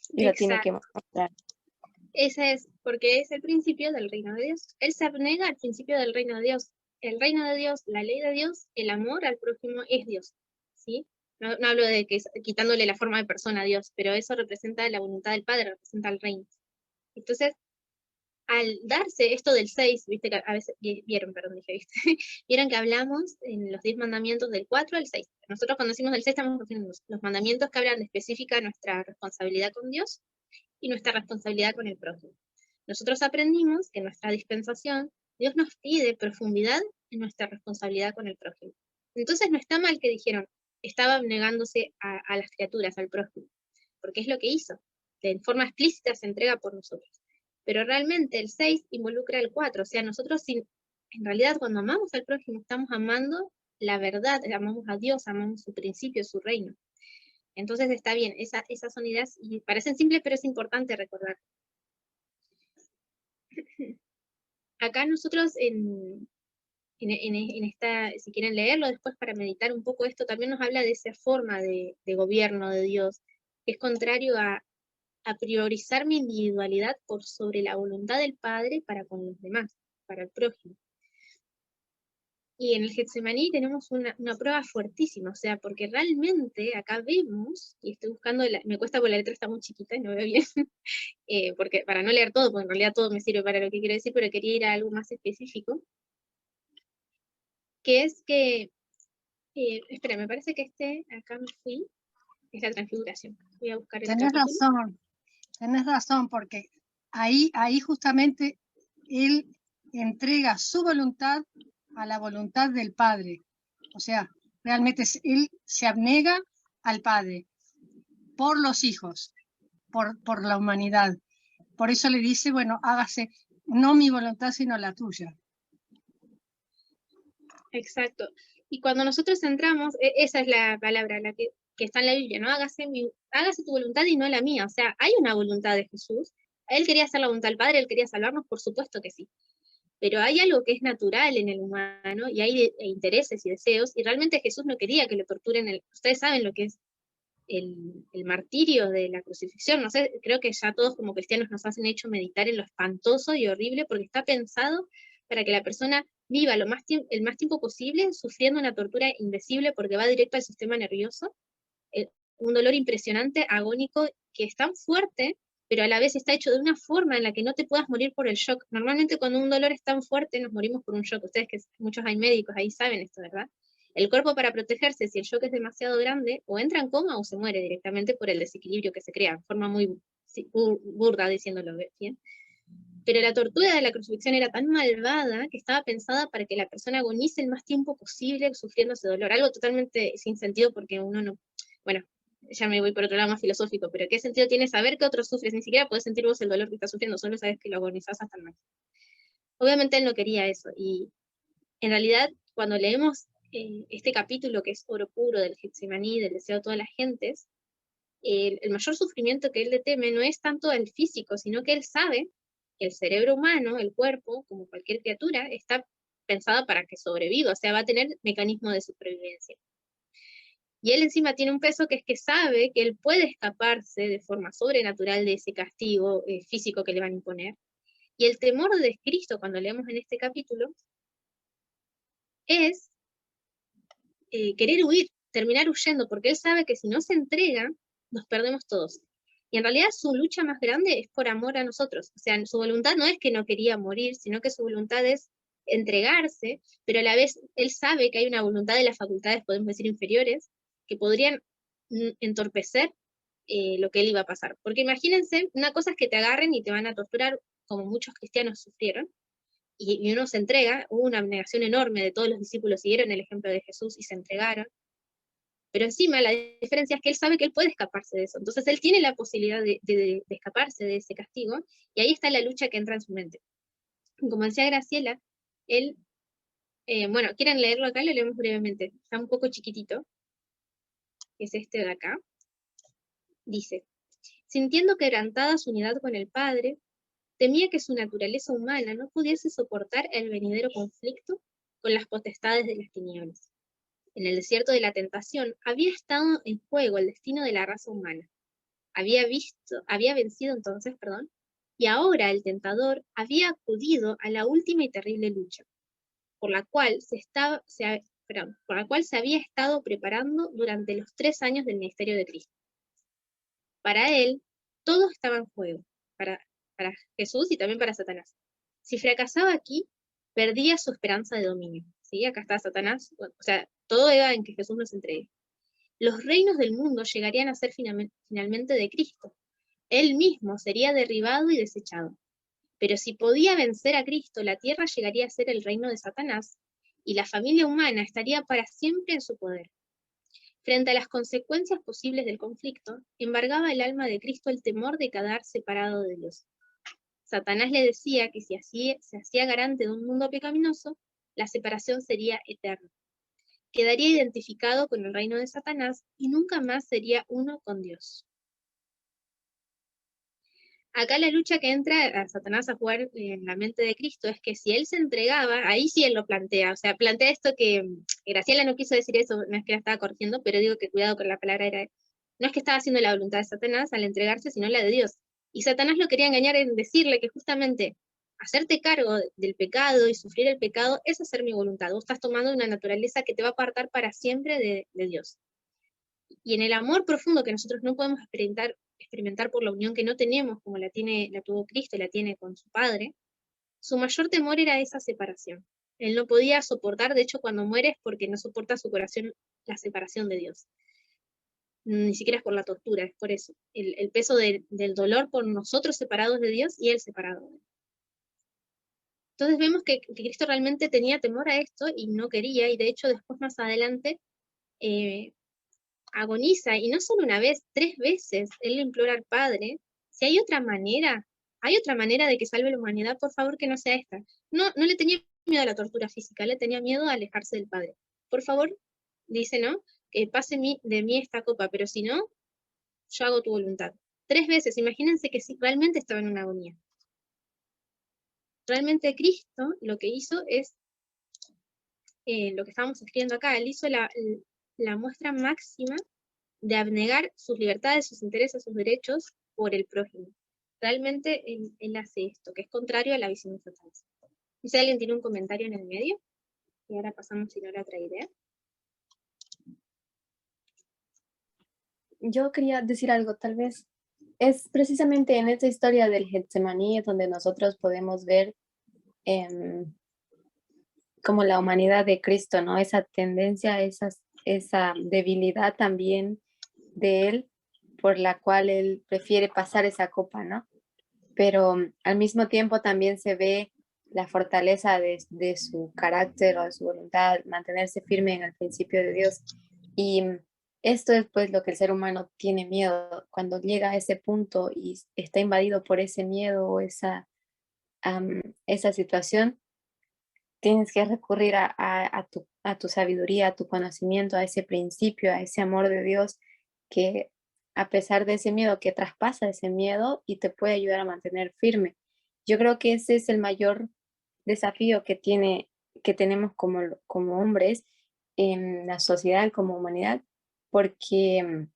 y lo tiene que mostrar. Ese es, porque es el principio del reino de Dios. Él se abnega al principio del reino de Dios. El reino de Dios, la ley de Dios, el amor al prójimo es Dios, ¿sí? No hablo de que quitándole la forma de persona a Dios, pero eso representa la voluntad del Padre, representa el reino. Entonces, al darse esto del 6, viste que a veces, vieron que hablamos en los 10 mandamientos del 4 al 6. Nosotros cuando decimos del 6 estamos refiriendo los mandamientos que hablan de específica nuestra responsabilidad con Dios y nuestra responsabilidad con el prójimo. Nosotros aprendimos que en nuestra dispensación Dios nos pide profundidad en nuestra responsabilidad con el prójimo. Entonces no está mal que dijeron, estaba abnegándose a las criaturas, al prójimo, porque es lo que hizo. De forma explícita se entrega por nosotros. Pero realmente el 6 involucra el 4, o sea, nosotros en realidad cuando amamos al prójimo estamos amando la verdad, amamos a Dios, amamos su principio, su reino. Entonces está bien, esas son ideas y parecen simples, pero es importante recordar. Acá nosotros en esta, si quieren leerlo después para meditar un poco esto, también nos habla de esa forma de gobierno de Dios, que es contrario a priorizar mi individualidad por sobre la voluntad del Padre para con los demás, para el prójimo. Y en el Getsemaní tenemos una prueba fuertísima, o sea, porque realmente acá vemos, y estoy buscando, me cuesta porque la letra está muy chiquita y no veo bien, porque para no leer todo, porque en realidad todo me sirve para lo que quiero decir, pero quería ir a algo más específico, que es que, espera, me parece que acá me fui, es la transfiguración. Voy a buscar el capítulo. Tenés razón, porque ahí justamente él entrega su voluntad a la voluntad del Padre. O sea, realmente él se abnega al Padre por los hijos, por la humanidad. Por eso le dice, bueno, hágase no mi voluntad, sino la tuya. Exacto. Y cuando nosotros entramos, esa es la palabra, la que está en la Biblia, ¿no? Hágase tu voluntad y no la mía. O sea, hay una voluntad de Jesús. Él quería hacer la voluntad del Padre, él quería salvarnos, por supuesto que sí. Pero hay algo que es natural en el humano, y hay intereses y deseos, y realmente Jesús no quería que lo torturen. Ustedes saben lo que es el martirio de la crucifixión. No sé, creo que ya todos como cristianos nos hacen hecho meditar en lo espantoso y horrible, porque está pensado para que la persona viva el más tiempo posible sufriendo una tortura indecible porque va directo al sistema nervioso, un dolor impresionante, agónico, que es tan fuerte, pero a la vez está hecho de una forma en la que no te puedas morir por el shock. Normalmente cuando un dolor es tan fuerte nos morimos por un shock. Ustedes que muchos hay médicos ahí saben esto, ¿verdad? El cuerpo, para protegerse, si el shock es demasiado grande, o entra en coma o se muere directamente por el desequilibrio que se crea, en forma muy burda diciéndolo bien. Pero la tortura de la crucifixión era tan malvada que estaba pensada para que la persona agonice el más tiempo posible sufriendo ese dolor. Algo totalmente sin sentido porque uno no... Bueno, ya me voy por otro lado más filosófico, pero ¿qué sentido tiene saber que otro sufre? Ni siquiera podés sentir vos el dolor que estás sufriendo, solo sabes que lo agonizás hasta el máximo. Obviamente él no quería eso, y en realidad cuando leemos este capítulo que es oro puro del Getsemaní, del deseo de todas las gentes, el mayor sufrimiento que él le teme no es tanto el físico, sino que él sabe que el cerebro humano, el cuerpo, como cualquier criatura, está pensado para que sobreviva, o sea, va a tener mecanismo de supervivencia. Y él encima tiene un peso que es que sabe que él puede escaparse de forma sobrenatural de ese castigo físico que le van a imponer. Y el temor de Cristo, cuando leemos en este capítulo, es querer huir, terminar huyendo, porque él sabe que si no se entrega, nos perdemos todos. Y en realidad su lucha más grande es por amor a nosotros. O sea, su voluntad no es que no quería morir, sino que su voluntad es entregarse, pero a la vez él sabe que hay una voluntad de las facultades, podemos decir, inferiores, que podrían entorpecer lo que él iba a pasar. Porque imagínense, una cosa es que te agarren y te van a torturar, como muchos cristianos sufrieron, y uno se entrega, hubo una abnegación enorme de todos los discípulos, siguieron el ejemplo de Jesús y se entregaron, pero encima la diferencia es que él sabe que él puede escaparse de eso, entonces él tiene la posibilidad de escaparse de ese castigo, y ahí está la lucha que entra en su mente. Como decía Graciela, él, bueno, ¿quieren leerlo acá? Lo leemos brevemente, está un poco chiquitito, es este de acá, dice, sintiendo quebrantada su unidad con el Padre, temía que su naturaleza humana no pudiese soportar el venidero conflicto con las potestades de las tinieblas. En el desierto de la tentación había estado en juego el destino de la raza humana. Había vencido entonces, y ahora el tentador había acudido a la última y terrible lucha, por la cual se había estado preparando durante los 3 años del ministerio de Cristo. Para él, todo estaba en juego, para Jesús y también para Satanás. Si fracasaba aquí, perdía su esperanza de dominio. ¿Sí? Acá está Satanás, o sea, todo iba en que Jesús nos entregue. Los reinos del mundo llegarían a ser finalmente de Cristo. Él mismo sería derribado y desechado. Pero si podía vencer a Cristo, la tierra llegaría a ser el reino de Satanás, y la familia humana estaría para siempre en su poder. Frente a las consecuencias posibles del conflicto, embargaba el alma de Cristo el temor de quedar separado de Dios. Satanás le decía que si se hacía garante de un mundo pecaminoso, la separación sería eterna. Quedaría identificado con el reino de Satanás y nunca más sería uno con Dios. Acá la lucha que entra a Satanás a jugar en la mente de Cristo es que si él se entregaba, ahí sí él lo plantea, o sea, plantea esto que Graciela no quiso decir eso, no es que la estaba corrigiendo, pero digo que cuidado con la palabra, no es que estaba haciendo la voluntad de Satanás al entregarse, sino la de Dios. Y Satanás lo quería engañar en decirle que justamente hacerte cargo del pecado y sufrir el pecado es hacer mi voluntad. Vos estás tomando una naturaleza que te va a apartar para siempre de Dios. Y en el amor profundo que nosotros no podemos experimentar por la unión que no tenemos, como la tuvo Cristo, la tiene con su Padre, su mayor temor era esa separación. Él no podía soportar, de hecho cuando muere es porque no soporta su corazón la separación de Dios. Ni siquiera es por la tortura, es por eso. El peso del dolor por nosotros separados de Dios y él separado de él. Entonces vemos que Cristo realmente tenía temor a esto y no quería, y de hecho después más adelante agoniza, y no solo una vez, 3 veces, él le implora al Padre, si hay otra manera de que salve la humanidad, por favor que no sea esta. No le tenía miedo a la tortura física, le tenía miedo a alejarse del Padre. Por favor, dice, ¿no? Que pase de mí esta copa, pero si no, yo hago tu voluntad. 3 veces, imagínense que si realmente estaba en una agonía. Realmente Cristo lo que hizo es, lo que estábamos escribiendo acá, él hizo la muestra máxima de abnegar sus libertades, sus intereses, sus derechos por el prójimo. Realmente él hace esto, que es contrario a la visión de Satanás. Y si alguien tiene un comentario en el medio, y ahora pasamos a la otra idea. Yo quería decir algo, tal vez es precisamente en esta historia del Getsemaní donde nosotros podemos ver como la humanidad de Cristo, ¿no? Esa tendencia, esa debilidad también de él, por la cual él prefiere pasar esa copa, ¿no? Pero al mismo tiempo también se ve la fortaleza de su carácter o de su voluntad, mantenerse firme en el principio de Dios. Y esto es pues lo que el ser humano tiene miedo, cuando llega a ese punto y está invadido por ese miedo o esa situación, tienes que recurrir a a tu sabiduría, a tu conocimiento, a ese principio, a ese amor de Dios, que a pesar de ese miedo, que traspasa ese miedo y te puede ayudar a mantener firme. Yo creo que ese es el mayor desafío que tenemos como hombres en la sociedad, como humanidad, porque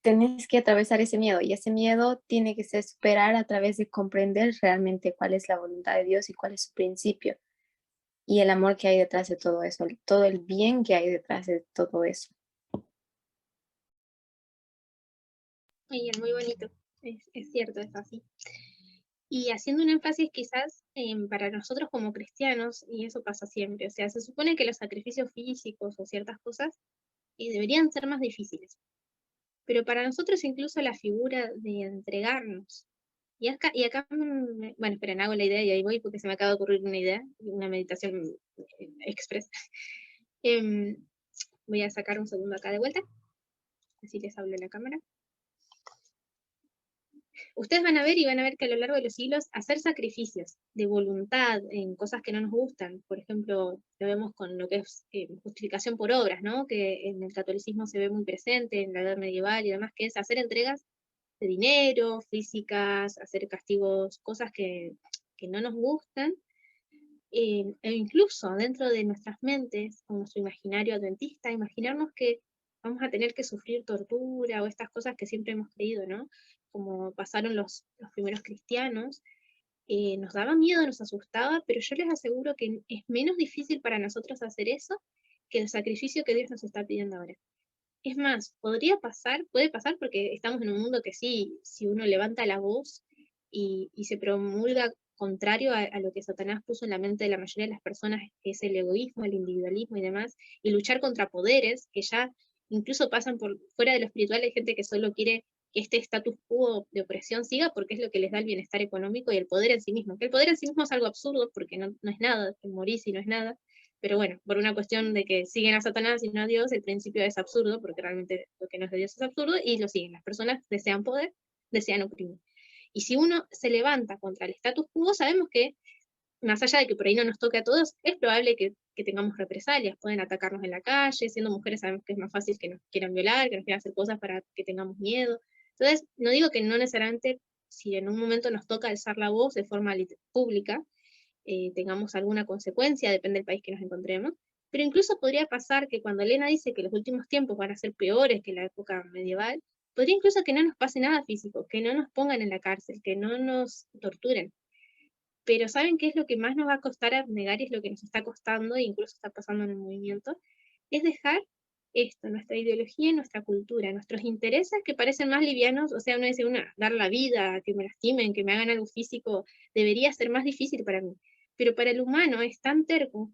tenés que atravesar ese miedo, y ese miedo tiene que ser superar a través de comprender realmente cuál es la voluntad de Dios y cuál es su principio, y el amor que hay detrás de todo eso, todo el bien que hay detrás de todo eso. Muy bien, muy bonito. Es cierto, es así. Y haciendo un énfasis quizás para nosotros como cristianos, y eso pasa siempre, o sea, se supone que los sacrificios físicos o ciertas cosas deberían ser más difíciles. Pero para nosotros incluso la figura de entregarnos. Y acá bueno, esperen, hago la idea y ahí voy porque se me acaba de ocurrir una idea, una meditación express. Voy a sacar un segundo acá de vuelta, así les hablo en la cámara. Ustedes van a ver y van a ver que a lo largo de los siglos hacer sacrificios de voluntad en cosas que no nos gustan, por ejemplo, lo vemos con lo que es justificación por obras, ¿no? Que en el catolicismo se ve muy presente, en la edad medieval y demás, que es hacer entregas de dinero, físicas, hacer castigos, cosas que no nos gustan, e incluso dentro de nuestras mentes, o nuestro imaginario adventista, imaginarnos que vamos a tener que sufrir tortura o estas cosas que siempre hemos creído, ¿no? Como pasaron los primeros cristianos, nos daba miedo, nos asustaba, pero yo les aseguro que es menos difícil para nosotros hacer eso que el sacrificio que Dios nos está pidiendo ahora. Es más, puede pasar porque estamos en un mundo que sí, si uno levanta la voz y se promulga contrario a lo que Satanás puso en la mente de la mayoría de las personas, que es el egoísmo, el individualismo y demás, y luchar contra poderes que ya incluso pasan por fuera de lo espiritual. Hay gente que solo quiere que este status quo de opresión siga porque es lo que les da el bienestar económico y el poder en sí mismo. Que el poder en sí mismo es algo absurdo porque no es nada, te morís y no es nada. Pero bueno, por una cuestión de que siguen a Satanás y no a Dios, el principio es absurdo, porque realmente lo que no es de Dios es absurdo, y lo siguen. Las personas desean poder, desean oprimir. Y si uno se levanta contra el status quo, sabemos que, más allá de que por ahí no nos toque a todos, es probable que tengamos represalias. Pueden atacarnos en la calle, siendo mujeres sabemos que es más fácil que nos quieran violar, que nos quieran hacer cosas para que tengamos miedo. Entonces, no digo que no necesariamente, si en un momento nos toca alzar la voz de forma pública, tengamos alguna consecuencia, depende del país que nos encontremos, pero incluso podría pasar que cuando Elena dice que los últimos tiempos van a ser peores que la época medieval, podría incluso que no nos pase nada físico, que no nos pongan en la cárcel, que no nos torturen. Pero ¿saben qué es lo que más nos va a costar abnegar y es lo que nos está costando, e incluso está pasando en el movimiento? Es dejar esto, nuestra ideología, nuestra cultura, nuestros intereses que parecen más livianos. O sea, uno dice, dar la vida, que me lastimen, que me hagan algo físico, debería ser más difícil para mí. Pero para el humano es tan terco,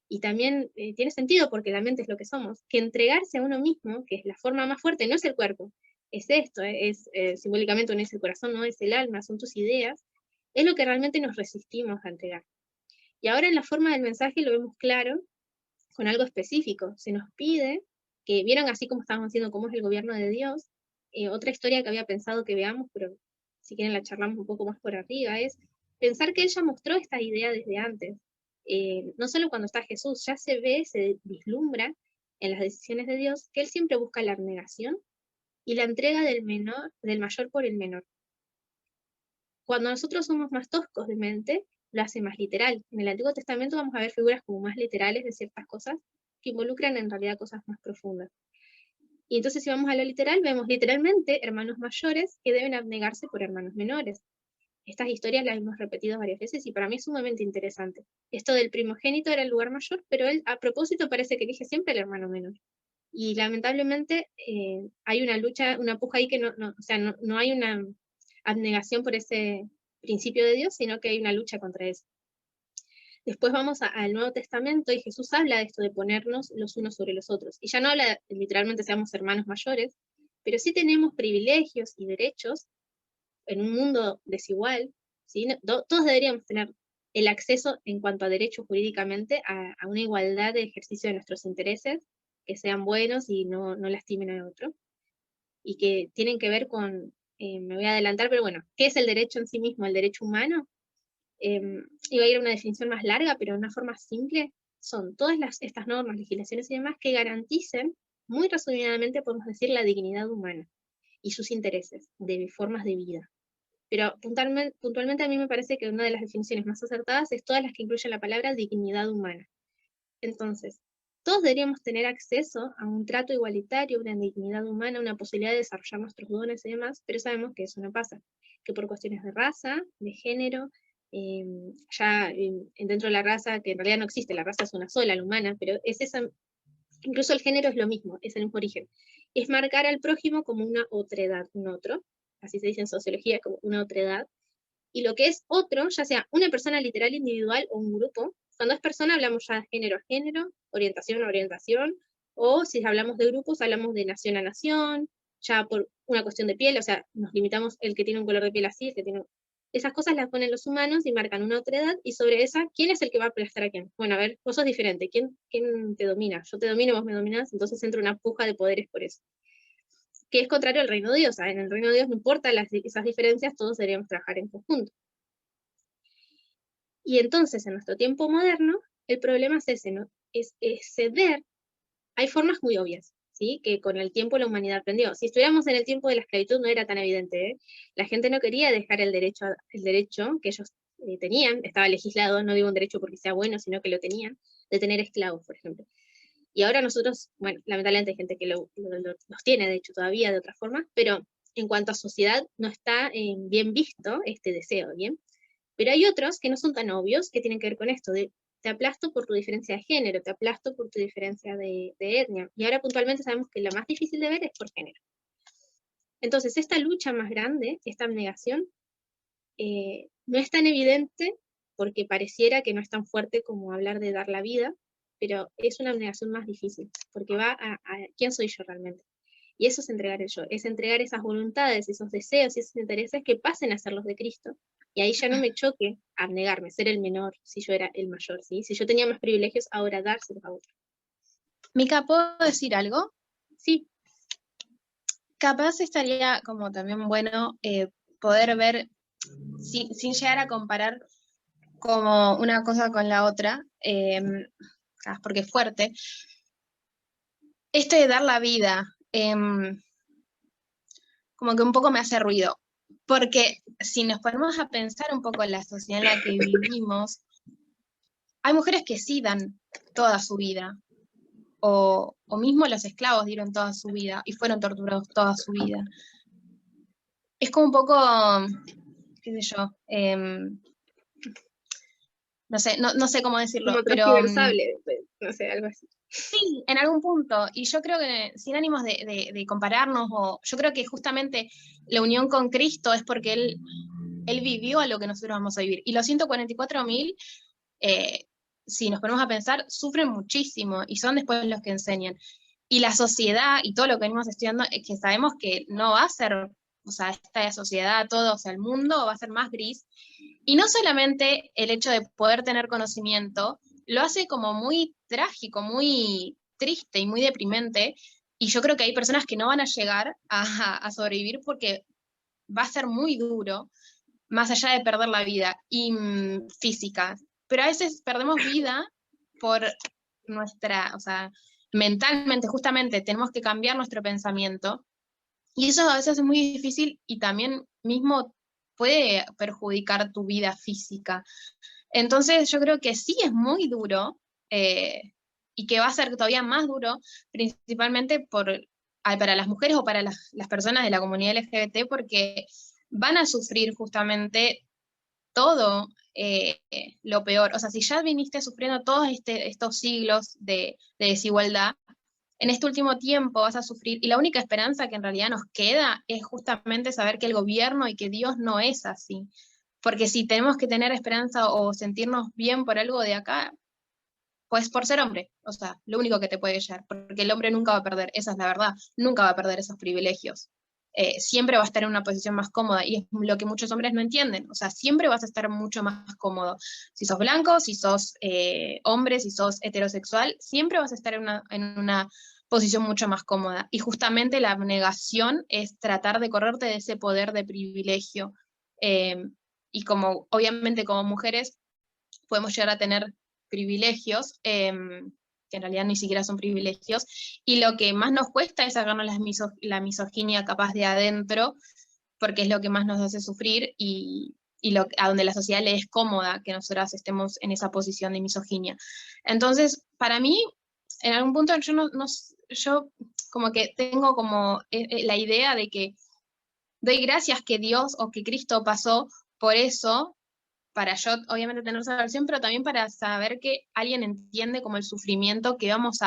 y también tiene sentido porque la mente es lo que somos, que entregarse a uno mismo, que es la forma más fuerte, no es el cuerpo, es esto, simbólicamente no es el corazón, no es el alma, son tus ideas, es lo que realmente nos resistimos a entregar. Y ahora en la forma del mensaje lo vemos claro, con algo específico. Se nos pide que vieran, así como estábamos haciendo, cómo es el gobierno de Dios. Otra historia que había pensado que veamos, pero si quieren la charlamos un poco más por arriba, es pensar que Él ya mostró esta idea desde antes. No solo cuando está Jesús, ya se ve, se vislumbra en las decisiones de Dios, que Él siempre busca la abnegación y la entrega del mayor por el menor. Cuando nosotros somos más toscos de mente, lo hace más literal. En el Antiguo Testamento vamos a ver figuras como más literales de ciertas cosas que involucran en realidad cosas más profundas. Y entonces si vamos a lo literal, vemos literalmente hermanos mayores que deben abnegarse por hermanos menores. Estas historias las hemos repetido varias veces y para mí es sumamente interesante. Esto del primogénito era el lugar mayor, pero él a propósito parece que elige siempre el hermano menor. Y lamentablemente hay una lucha, una puja ahí que no hay una abnegación por ese principio de Dios, sino que hay una lucha contra eso. Después vamos al Nuevo Testamento y Jesús habla de esto de ponernos los unos sobre los otros. Y ya no habla de literalmente seamos hermanos mayores, pero sí tenemos privilegios y derechos en un mundo desigual. ¿Sí? Todos deberíamos tener el acceso en cuanto a derechos jurídicamente a una igualdad de ejercicio de nuestros intereses, que sean buenos y no lastimen a otro. Y que tienen que ver con, me voy a adelantar, pero bueno, ¿qué es el derecho en sí mismo? El derecho humano. Iba a ir a una definición más larga, pero de una forma simple, son todas estas normas, legislaciones y demás que garanticen, muy resumidamente podemos decir, la dignidad humana y sus intereses de formas de vida. Pero puntualmente a mí me parece que una de las definiciones más acertadas es todas las que incluyen la palabra dignidad humana. Entonces, todos deberíamos tener acceso a un trato igualitario, una dignidad humana, una posibilidad de desarrollar nuestros dones y demás, pero sabemos que eso no pasa, que por cuestiones de raza, de género, dentro de la raza, que en realidad no existe, la raza es una sola, la humana, pero es esa, incluso el género es lo mismo, es el mismo origen. Es marcar al prójimo como una otredad, un otro, así se dice en sociología, como una otredad, y lo que es otro, ya sea una persona literal individual o un grupo, cuando es persona hablamos ya de género a género, orientación a orientación, o si hablamos de grupos hablamos de nación a nación, ya por una cuestión de piel, o sea, nos limitamos el que tiene un color de piel así, el que tiene... Esas cosas las ponen los humanos y marcan una otredad, y sobre esa, ¿quién es el que va a aplastar a quién? Bueno, a ver, vos sos diferente, ¿quién te domina? Yo te domino, vos me dominás, entonces entra una puja de poderes por eso. Que es contrario al reino de Dios. En el reino de Dios no importa esas diferencias, todos deberíamos trabajar en conjunto. Y entonces, en nuestro tiempo moderno, el problema es ese, ¿no? Es ceder. Hay formas muy obvias, ¿sí? Que con el tiempo la humanidad aprendió. Si estuviéramos en el tiempo de la esclavitud no era tan evidente, ¿eh? La gente no quería dejar el derecho que ellos tenían, estaba legislado, no digo un derecho porque sea bueno, sino que lo tenían, de tener esclavos, por ejemplo. Y ahora nosotros, bueno, lamentablemente hay gente que los tiene, de hecho, todavía de otra forma, pero en cuanto a sociedad no está bien visto este deseo, ¿bien? Pero hay otros que no son tan obvios, que tienen que ver con esto, de te aplasto por tu diferencia de género, te aplasto por tu diferencia de etnia. Y ahora puntualmente sabemos que la más difícil de ver es por género. Entonces, esta lucha más grande, esta abnegación, no es tan evidente porque pareciera que no es tan fuerte como hablar de dar la vida, pero es una abnegación más difícil, porque va a quién soy yo realmente. Y eso es entregar el yo, es entregar esas voluntades, esos deseos y esos intereses que pasen a ser los de Cristo. Y ahí ya no me choque abnegarme, ser el menor, si yo era el mayor, ¿sí? Si yo tenía más privilegios, ahora dárselos a otro. Mica, ¿puedo decir algo? Sí. Capaz estaría como también bueno poder ver, sin llegar a comparar como una cosa con la otra, porque es fuerte, de dar la vida, como que un poco me hace ruido, porque si nos ponemos a pensar un poco en la sociedad en la que vivimos, hay mujeres que sí dan toda su vida, o mismo los esclavos dieron toda su vida y fueron torturados toda su vida. Es como un poco, qué sé yo, no sé cómo decirlo, como pero no sé, algo así. Sí, en algún punto, y yo creo que sin ánimos de compararnos, yo creo que justamente la unión con Cristo es porque Él vivió a lo que nosotros vamos a vivir, y los 144.000, si nos ponemos a pensar, sufren muchísimo, y son después los que enseñan, y la sociedad, y todo lo que venimos estudiando, es que sabemos que no va a ser, o sea, esta sociedad, todo, o sea, el mundo va a ser más gris, y no solamente el hecho de poder tener conocimiento, lo hace como muy trágico, muy triste y muy deprimente, y yo creo que hay personas que no van a llegar a sobrevivir porque va a ser muy duro, más allá de perder la vida y física, pero a veces perdemos vida por o sea, mentalmente, justamente, tenemos que cambiar nuestro pensamiento, y eso a veces es muy difícil y también mismo puede perjudicar tu vida física. Entonces yo creo que sí es muy duro, y que va a ser todavía más duro, principalmente para las mujeres o para las personas de la comunidad LGBT, porque van a sufrir justamente todo lo peor. O sea, si ya viniste sufriendo todos estos siglos de desigualdad, en este último tiempo vas a sufrir, y la única esperanza que en realidad nos queda es justamente saber que el gobierno y que Dios no es así. Porque si tenemos que tener esperanza o sentirnos bien por algo de acá, pues por ser hombre, o sea, lo único que te puede llegar, porque el hombre nunca va a perder, esa es la verdad, nunca va a perder esos privilegios. Siempre va a estar en una posición más cómoda, y es lo que muchos hombres no entienden, o sea, siempre vas a estar mucho más cómodo. Si sos blanco, si sos hombre, si sos heterosexual, siempre vas a estar en una posición mucho más cómoda. Y justamente la abnegación es tratar de correrte de ese poder de privilegio. Y como, obviamente, como mujeres, podemos llegar a tener privilegios, que en realidad ni siquiera son privilegios, y lo que más nos cuesta es sacarnos la misoginia capaz de adentro, porque es lo que más nos hace sufrir, y a donde la sociedad le es cómoda que nosotras estemos en esa posición de misoginia. Entonces, para mí, en algún punto yo como que tengo como la idea de que doy gracias que Dios o que Cristo pasó por eso, para yo obviamente tener salvación, pero también para saber que alguien entiende como el sufrimiento que vamos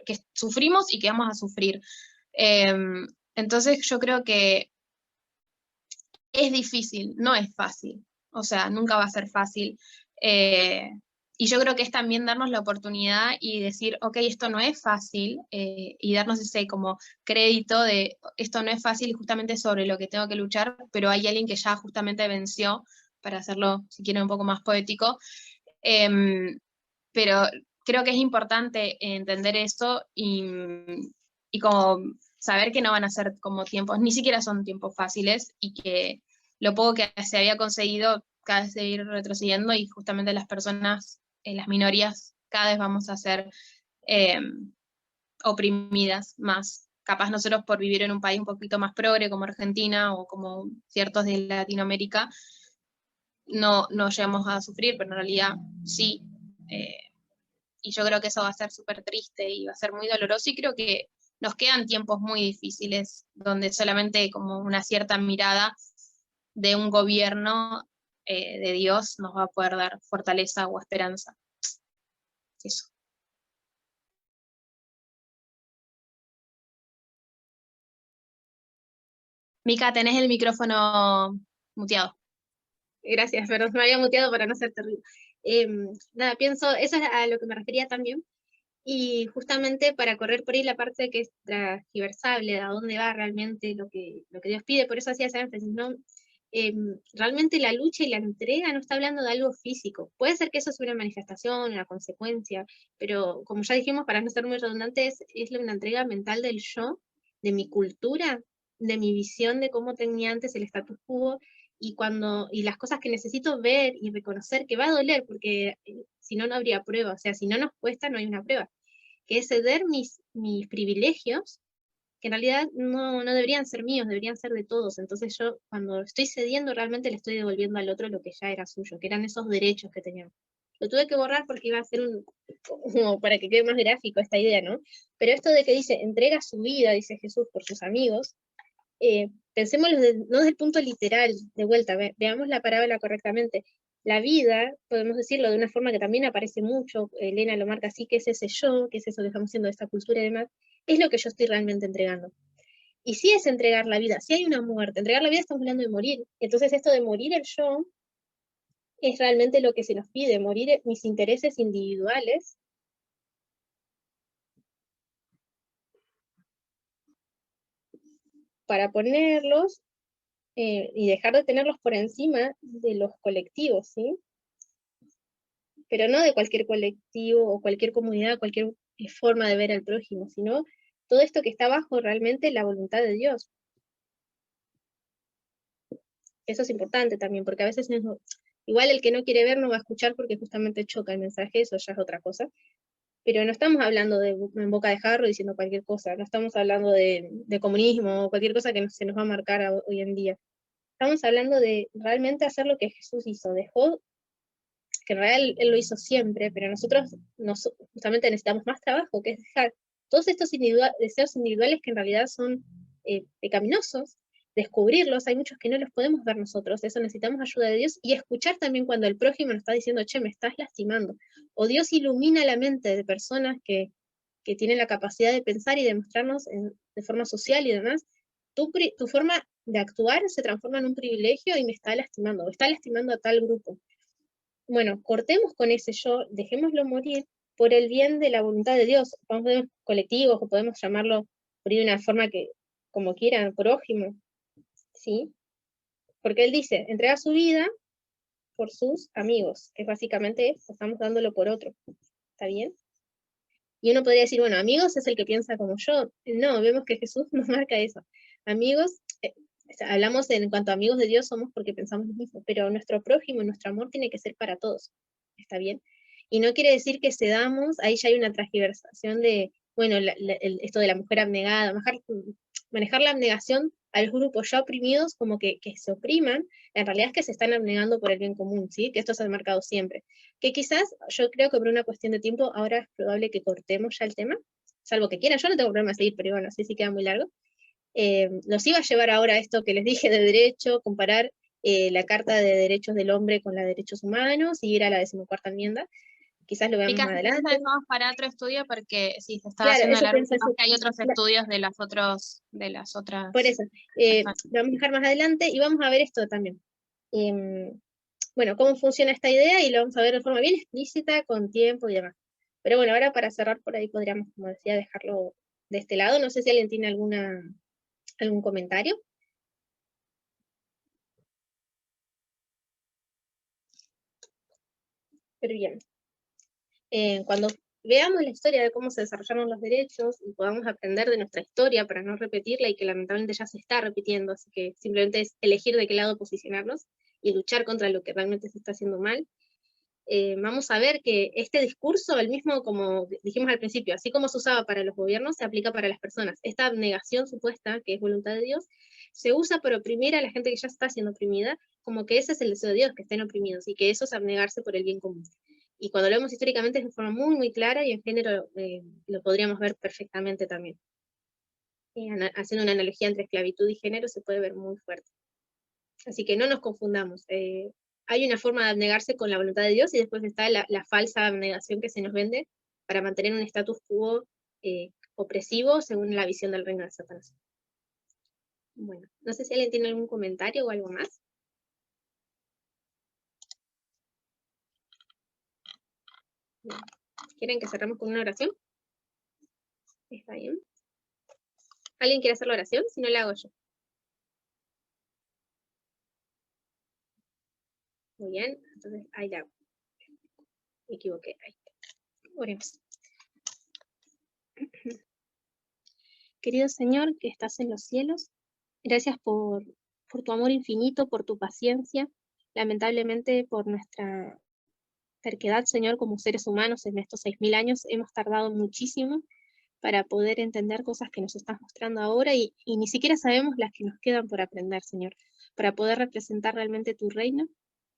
que sufrimos y que vamos a sufrir. Entonces yo creo que es difícil, no es fácil, o sea, nunca va a ser fácil. Y yo creo que es también darnos la oportunidad y decir, ok, esto no es fácil, y darnos ese como crédito de esto no es fácil y justamente sobre lo que tengo que luchar, pero hay alguien que ya justamente venció, para hacerlo, si quieren, un poco más poético. Pero creo que es importante entender eso y como saber que no van a ser como tiempos, ni siquiera son tiempos fáciles, y que lo poco que se había conseguido cada vez de ir retrocediendo, y justamente las personas, las minorías, cada vez vamos a ser oprimidas más. Capaz nosotros por vivir en un país un poquito más progre como Argentina o como ciertos de Latinoamérica, no llegamos a sufrir, pero en realidad sí. Y yo creo que eso va a ser súper triste y va a ser muy doloroso, y creo que nos quedan tiempos muy difíciles donde solamente como una cierta mirada de un gobierno de Dios nos va a poder dar fortaleza o esperanza. Eso. Mica, tenés el micrófono muteado. Gracias, perdón, me había muteado para no ser terrible. Nada, pienso, eso es a lo que me refería también, y justamente para correr por ahí la parte que es transversable, a dónde va realmente lo que Dios pide, por eso hacía ese énfasis, ¿no? Realmente la lucha y la entrega no está hablando de algo físico. Puede ser que eso sea una manifestación, una consecuencia, pero como ya dijimos, para no ser muy redundantes, es una entrega mental del yo, de mi cultura, de mi visión de cómo tenía antes el status quo, y las cosas que necesito ver y reconocer, que va a doler, porque si no, no habría prueba. O sea, si no nos cuesta, no hay una prueba. Que es ceder mis privilegios, que en realidad no deberían ser míos, deberían ser de todos. Entonces yo, cuando estoy cediendo, realmente le estoy devolviendo al otro lo que ya era suyo, que eran esos derechos que teníamos. Lo tuve que borrar porque iba a ser como para que quede más gráfico esta idea, ¿no? Pero esto de que dice, entrega su vida, dice Jesús, por sus amigos, pensémoslo no desde el punto literal, de vuelta, veamos la parábola correctamente. La vida, podemos decirlo de una forma que también aparece mucho, Elena lo marca así, que es ese yo, que es eso que estamos haciendo de esta cultura y demás, es lo que yo estoy realmente entregando. Y si es entregar la vida, si hay una muerte, entregar la vida estamos hablando de morir. Entonces esto de morir el yo es realmente lo que se nos pide, morir mis intereses individuales para ponerlos y dejar de tenerlos por encima de los colectivos, ¿sí? Pero no de cualquier colectivo o cualquier comunidad, cualquier forma de ver al prójimo, sino todo esto que está bajo realmente la voluntad de Dios. Eso es importante también, porque a veces igual el que no quiere ver no va a escuchar porque justamente choca el mensaje, eso ya es otra cosa. Pero no estamos hablando en boca de jarro diciendo cualquier cosa, no estamos hablando de comunismo o cualquier cosa que se nos va a marcar hoy en día. Estamos hablando de realmente hacer lo que Jesús hizo, dejó, que en realidad él lo hizo siempre, pero nosotros justamente necesitamos más trabajo, que es dejar todos estos deseos individuales que en realidad son pecaminosos, descubrirlos. Hay muchos que no los podemos ver nosotros, eso necesitamos ayuda de Dios, y escuchar también cuando el prójimo nos está diciendo, che, me estás lastimando, o Dios ilumina la mente de personas que tienen la capacidad de pensar y de mostrarnos de forma social y demás, tu forma de actuar se transforma en un privilegio y me está lastimando, o está lastimando a tal grupo. Bueno, cortemos con ese yo, dejémoslo morir por el bien de la voluntad de Dios. Podemos ver colectivos, o podemos llamarlo por ahí de una forma que, como quieran, prójimo, ¿sí? Porque él dice, entrega su vida por sus amigos, que básicamente estamos dándolo por otro, ¿está bien? Y uno podría decir, bueno, amigos es el que piensa como yo. No, vemos que Jesús nos marca eso. Amigos, hablamos en cuanto a amigos de Dios somos porque pensamos lo mismo, pero nuestro prójimo, nuestro amor tiene que ser para todos, ¿está bien? Y no quiere decir que cedamos, ahí ya hay una transgiversación de, bueno, esto de la mujer abnegada, manejar la abnegación a los grupos ya oprimidos como que se opriman, en realidad es que se están abnegando por el bien común, ¿sí? Que esto se ha marcado siempre. Que quizás, yo creo que por una cuestión de tiempo, ahora es probable que cortemos ya el tema, salvo que quieran, yo no tengo problema de seguir, pero bueno, así sí queda muy largo. Los iba a llevar ahora a esto que les dije de derecho, comparar la Carta de Derechos del Hombre con la de Derechos Humanos, y ir a la 14ª enmienda, quizás lo veamos más adelante. Eso dejamos para otro estudio porque si se está Claro, haciendo eso la pienso, que hay otros estudios de las otras. Por eso, lo vamos a dejar más adelante y vamos a ver esto también. Bueno, cómo funciona esta idea y lo vamos a ver de forma bien explícita, con tiempo y demás. Pero bueno, ahora para cerrar por ahí podríamos, como decía, dejarlo de este lado. No sé si alguien tiene algún comentario. Pero bien. Cuando veamos la historia de cómo se desarrollaron los derechos y podamos aprender de nuestra historia para no repetirla, y que lamentablemente ya se está repitiendo, así que simplemente es elegir de qué lado posicionarnos y luchar contra lo que realmente se está haciendo mal, vamos a ver que este discurso, el mismo como dijimos al principio, así como se usaba para los gobiernos, se aplica para las personas. Esta abnegación supuesta, que es voluntad de Dios, se usa para oprimir a la gente que ya está siendo oprimida, como que ese es el deseo de Dios, que estén oprimidos, y que eso es abnegarse por el bien común. Y cuando lo vemos históricamente es de forma muy, muy clara, y en género lo podríamos ver perfectamente también. Haciendo una analogía entre esclavitud y género se puede ver muy fuerte. Así que no nos confundamos. Hay una forma de abnegarse con la voluntad de Dios, y después está la falsa abnegación que se nos vende para mantener un status quo opresivo según la visión del reino de Satanás. Bueno, no sé si alguien tiene algún comentario o algo más. Bien. ¿Quieren que cerremos con una oración? Está bien. ¿Alguien quiere hacer la oración? Si no, la hago yo. Muy bien, entonces ahí la hago. Me equivoqué. Ahí. Oremos. Querido Señor, que estás en los cielos, gracias por tu amor infinito, por tu paciencia, lamentablemente por nuestra terquedad, Señor, como seres humanos en estos 6000 años, hemos tardado muchísimo para poder entender cosas que nos estás mostrando ahora, y ni siquiera sabemos las que nos quedan por aprender, Señor, para poder representar realmente tu reino,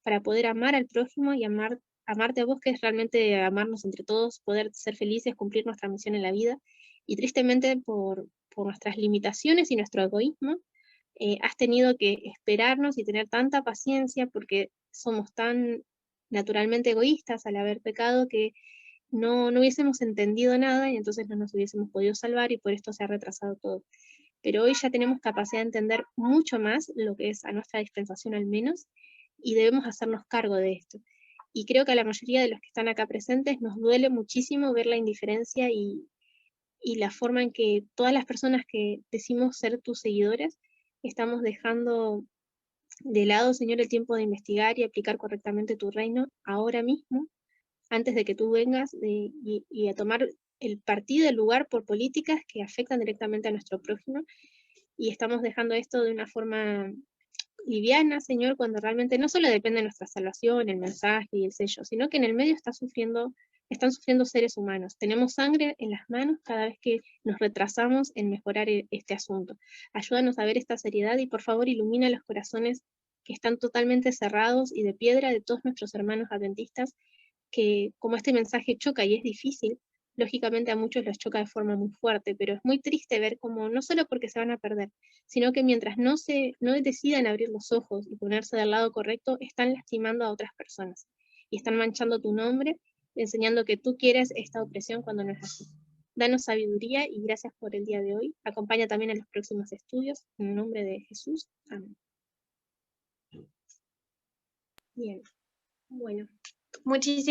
para poder amar al prójimo y amarte a vos, que es realmente amarnos entre todos, poder ser felices, cumplir nuestra misión en la vida. Y tristemente por nuestras limitaciones y nuestro egoísmo, has tenido que esperarnos y tener tanta paciencia, porque somos tan naturalmente egoístas al haber pecado, que no hubiésemos entendido nada, y entonces no nos hubiésemos podido salvar, y por esto se ha retrasado todo. Pero hoy ya tenemos capacidad de entender mucho más lo que es a nuestra dispensación al menos, y debemos hacernos cargo de esto. Y creo que a la mayoría de los que están acá presentes nos duele muchísimo ver la indiferencia y la forma en que todas las personas que decimos ser tus seguidores estamos dejando de lado, Señor, el tiempo de investigar y aplicar correctamente tu reino ahora mismo, antes de que tú vengas y a tomar el partido, el lugar por políticas que afectan directamente a nuestro prójimo, y estamos dejando esto de una forma liviana, Señor, cuando realmente no solo depende de nuestra salvación, el mensaje y el sello, sino que en el medio están sufriendo seres humanos. Tenemos sangre en las manos cada vez que nos retrasamos en mejorar este asunto. Ayúdanos a ver esta seriedad, y por favor ilumina los corazones que están totalmente cerrados y de piedra de todos nuestros hermanos adventistas, que como este mensaje choca y es difícil, lógicamente a muchos los choca de forma muy fuerte, pero es muy triste ver cómo, no solo porque se van a perder, sino que mientras no decidan abrir los ojos y ponerse del lado correcto, están lastimando a otras personas, y están manchando tu nombre, enseñando que tú quieres esta opresión cuando no es así. Danos sabiduría, y gracias por el día de hoy. Acompaña también a los próximos estudios, en el nombre de Jesús. Amén. Bien, bueno. Muchísimas